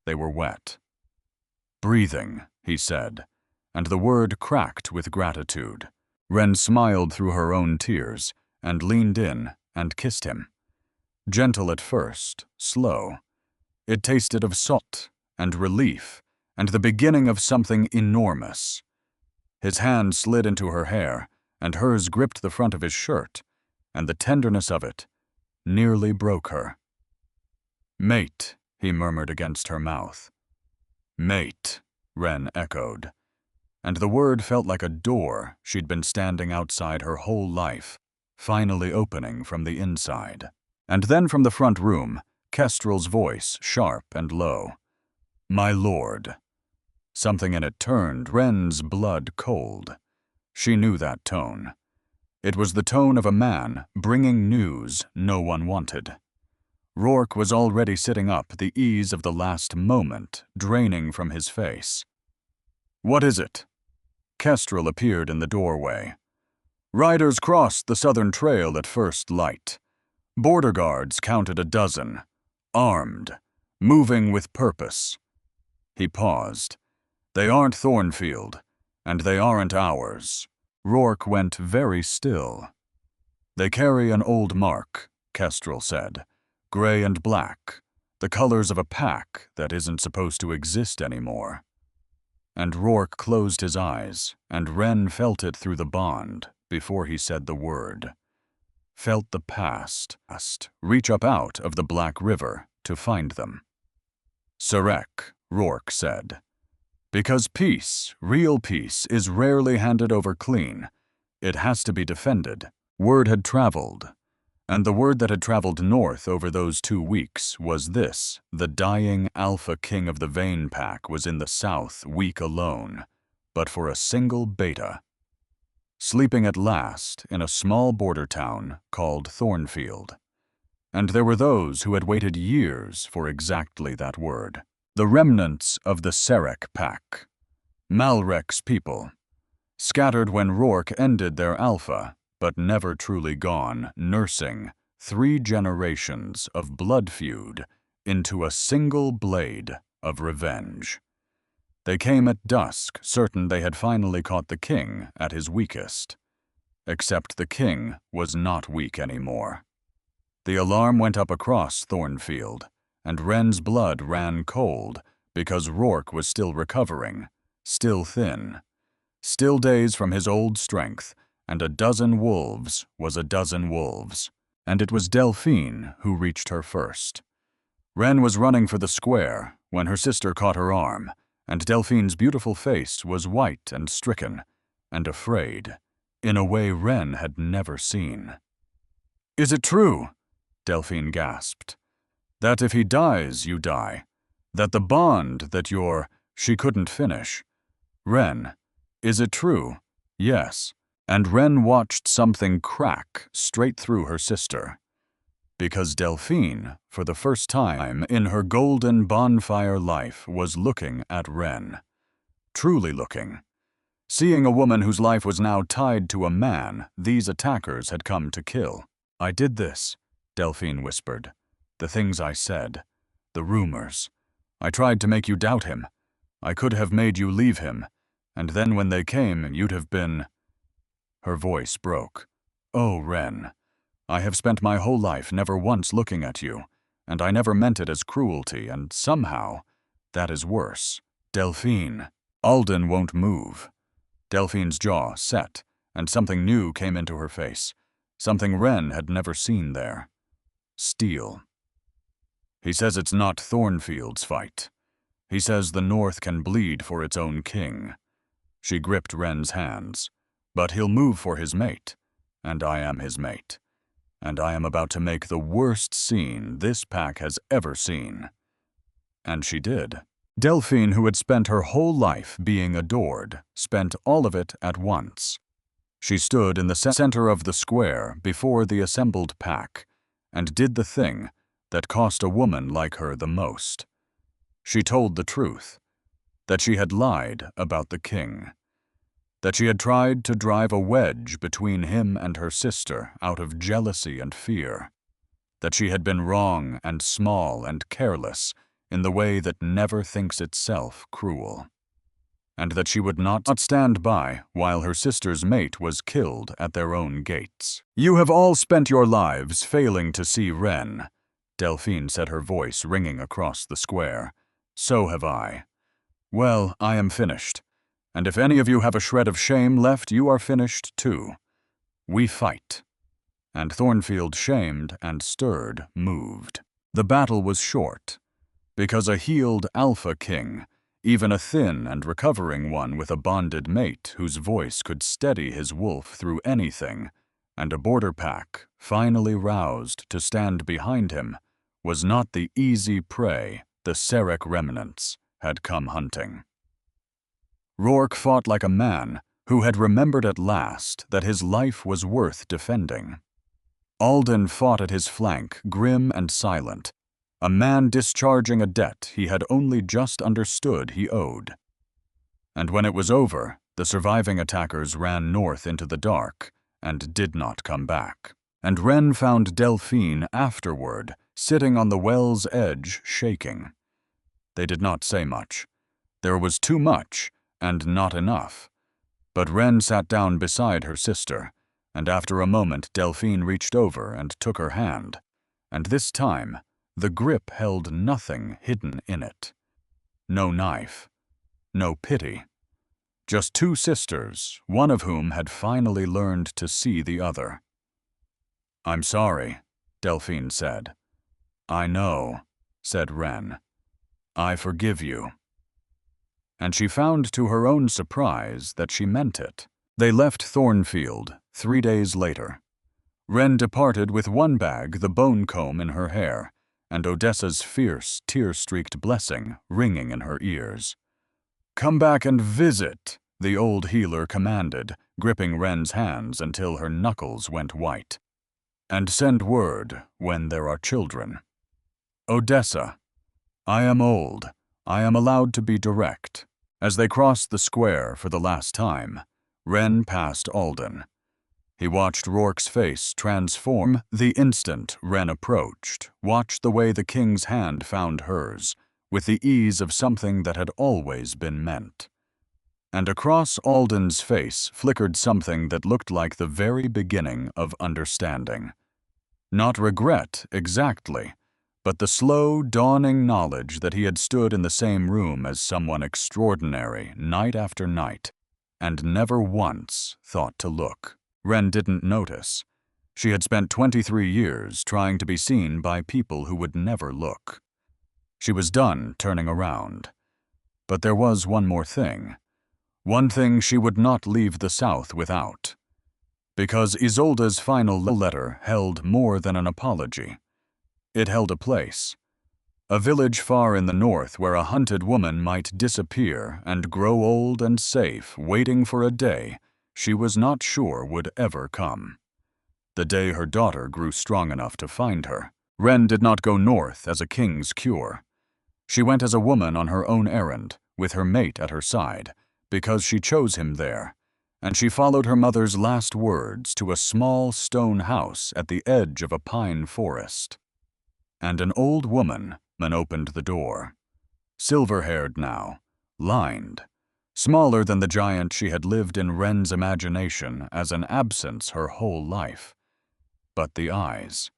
they were wet. "Breathing," he said, and the word cracked with gratitude. Wren smiled through her own tears and leaned in and kissed him. Gentle at first, slow. It tasted of salt and relief and the beginning of something enormous. His hand slid into her hair, and hers gripped the front of his shirt, and the tenderness of it nearly broke her. "Mate," he murmured against her mouth. "Mate," Wren echoed. And the word felt like a door she'd been standing outside her whole life, finally opening from the inside. And then from the front room, Kestrel's voice, sharp and low. "My lord." Something in it turned Wren's blood cold. She knew that tone. It was the tone of a man bringing news no one wanted. Rourke was already sitting up, the ease of the last moment draining from his face. "What is it?" Kestrel appeared in the doorway. Riders crossed the southern trail at first light. Border guards counted a dozen, armed, moving with purpose. He paused. They aren't Thornfield, and they aren't ours. Rourke went very still. They carry an old mark, Kestrel said. Gray and black, the colors of a pack that isn't supposed to exist anymore. And Rourke closed his eyes, and Wren felt it through the bond before he said the word. Felt the past reach up out of the Black River to find them. Sarek, Rourke said. Because peace, real peace, is rarely handed over clean. It has to be defended. Word had traveled. And the word that had traveled north over those 2 weeks was this: the dying Alpha King of the Vein Pack was in the south, weak alone, but for a single beta. Sleeping at last in a small border town called Thornfield. And there were those who had waited years for exactly that word. The remnants of the Sarek pack. Malrek's people. Scattered when Rourke ended their alpha, but never truly gone, nursing 3 generations of blood feud into a single blade of revenge. They came at dusk, certain they had finally caught the king at his weakest. Except the king was not weak anymore. The alarm went up across Thornfield, and Wren's blood ran cold because Rourke was still recovering, still thin, still days from his old strength, and a dozen wolves was a dozen wolves, and it was Delphine who reached her first. Wren was running for the square when her sister caught her arm, and Delphine's beautiful face was white and stricken, and afraid, in a way Wren had never seen. "Is it true?" Delphine gasped. "That if he dies, you die. That the bond that you're—" She couldn't finish. "Wren, is it true?" "Yes." And Wren watched something crack straight through her sister. Because Delphine, for the first time in her golden bonfire life, was looking at Wren. Truly looking. Seeing a woman whose life was now tied to a man these attackers had come to kill. "I did this," Delphine whispered. "The things I said. The rumors. I tried to make you doubt him. I could have made you leave him. And then when they came, you'd have been—" Her voice broke. "Oh, Wren. I have spent my whole life never once looking at you, and I never meant it as cruelty, and somehow, that is worse. Delphine." Alden won't move. Delphine's jaw set, and something new came into her face, something Wren had never seen there. Steel. "He says it's not Thornfield's fight. He says the North can bleed for its own king." She gripped Wren's hands. "But he'll move for his mate, and I am his mate. And I am about to make the worst scene this pack has ever seen." And she did. Delphine, who had spent her whole life being adored, spent all of it at once. She stood in the center of the square before the assembled pack and did the thing that cost a woman like her the most. She told the truth, that she had lied about the king. That she had tried to drive a wedge between him and her sister out of jealousy and fear. That she had been wrong and small and careless in the way that never thinks itself cruel. And that she would not stand by while her sister's mate was killed at their own gates. "You have all spent your lives failing to see Wren," Delphine said, her voice ringing across the square. "So have I. Well, I am finished. And if any of you have a shred of shame left, you are finished too. We fight." And Thornfield, shamed and stirred, moved. The battle was short, because a healed Alpha King, even a thin and recovering one with a bonded mate whose voice could steady his wolf through anything, and a border pack, finally roused to stand behind him, was not the easy prey the Sarek remnants had come hunting. Rourke fought like a man who had remembered at last that his life was worth defending. Alden fought at his flank, grim and silent, a man discharging a debt he had only just understood he owed. And when it was over, The surviving attackers ran north into the dark and did not come back. And Ren found Delphine afterward, sitting on the well's edge, shaking. They did not say much. There was too much and not enough. But Ren sat down beside her sister, and after a moment Delphine reached over and took her hand, and this time the grip held nothing hidden in it. No knife, no pity. Just two sisters, one of whom had finally learned to see the other. "I'm sorry," Delphine said. "I know," said Ren. "I forgive you." And she found to her own surprise that she meant it. They left Thornfield 3 days later. Ren departed with one bag, the bone comb in her hair, and Odessa's fierce, tear-streaked blessing ringing in her ears. "Come back and visit," the old healer commanded, gripping Ren's hands until her knuckles went white. "And send word when there are children. Odessa, I am old. I am allowed to be direct." As they crossed the square for the last time, Ren passed Alden. He watched Rourke's face transform the instant Ren approached, watched the way the king's hand found hers, with the ease of something that had always been meant. And across Alden's face flickered something that looked like the very beginning of understanding. Not regret, exactly, but the slow, dawning knowledge that he had stood in the same room as someone extraordinary night after night, and never once thought to look. Ren didn't notice. She had spent 23 years trying to be seen by people who would never look. She was done turning around. But there was one more thing. One thing she would not leave the South without. Because Isolde's final letter held more than an apology. It held a place. A village far in the north where a hunted woman might disappear and grow old and safe, waiting for a day she was not sure would ever come. The day her daughter grew strong enough to find her. Ren did not go north as a king's cure. She went as a woman on her own errand, with her mate at her side, because she chose him there, and she followed her mother's last words to a small stone house at the edge of a pine forest. And an old woman opened the door. Silver-haired now, lined, smaller than the giant she had lived in Ren's imagination as an absence her whole life. But the eyes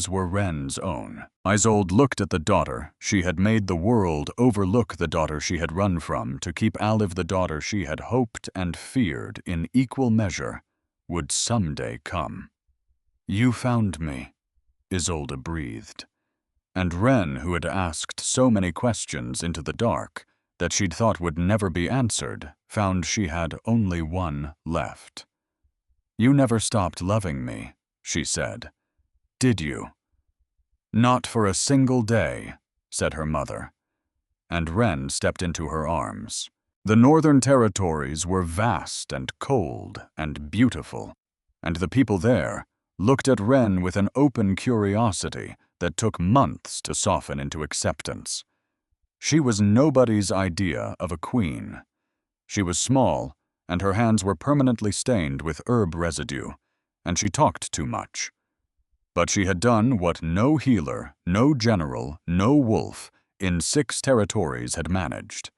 were Ren's own. Isolde looked at the daughter she had made the world overlook, the daughter she had run from to keep alive, the daughter she had hoped and feared in equal measure would someday come. "You found me," Isolde breathed. And Ren, who had asked so many questions into the dark that she'd thought would never be answered, found she had only one left. "You never stopped loving me," she said. "Did you?" "Not for a single day," said her mother. And Ren stepped into her arms. The northern territories were vast and cold and beautiful, and the people there looked at Ren with an open curiosity that took months to soften into acceptance. She was nobody's idea of a queen. She was small, and her hands were permanently stained with herb residue, and she talked too much. But she had done what no healer, no general, no wolf in 6 territories had managed.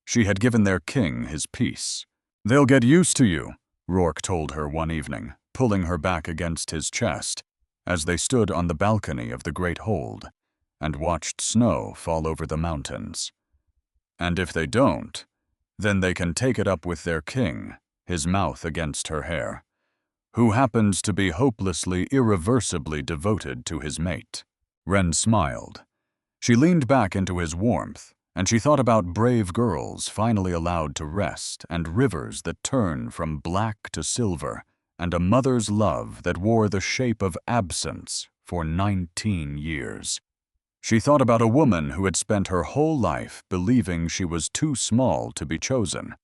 She had given their king his peace. "They'll get used to you," Rourke told her one evening, pulling her back against his chest, as they stood on the balcony of the Great Hold and watched snow fall over the mountains. "And if they don't, then they can take it up with their king," his mouth against her hair, "who happens to be hopelessly, irreversibly devoted to his mate." Ren smiled. She leaned back into his warmth, and she thought about brave girls finally allowed to rest, and rivers that turn from black to silver, and a mother's love that wore the shape of absence for 19 years. She thought about a woman who had spent her whole life believing she was too small to be chosen,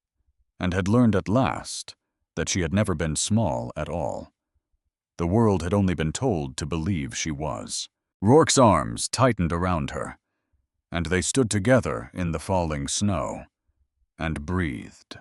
and had learned at last that she had never been small at all. The world had only been told to believe she was. Rourke's arms tightened around her, and they stood together in the falling snow and breathed.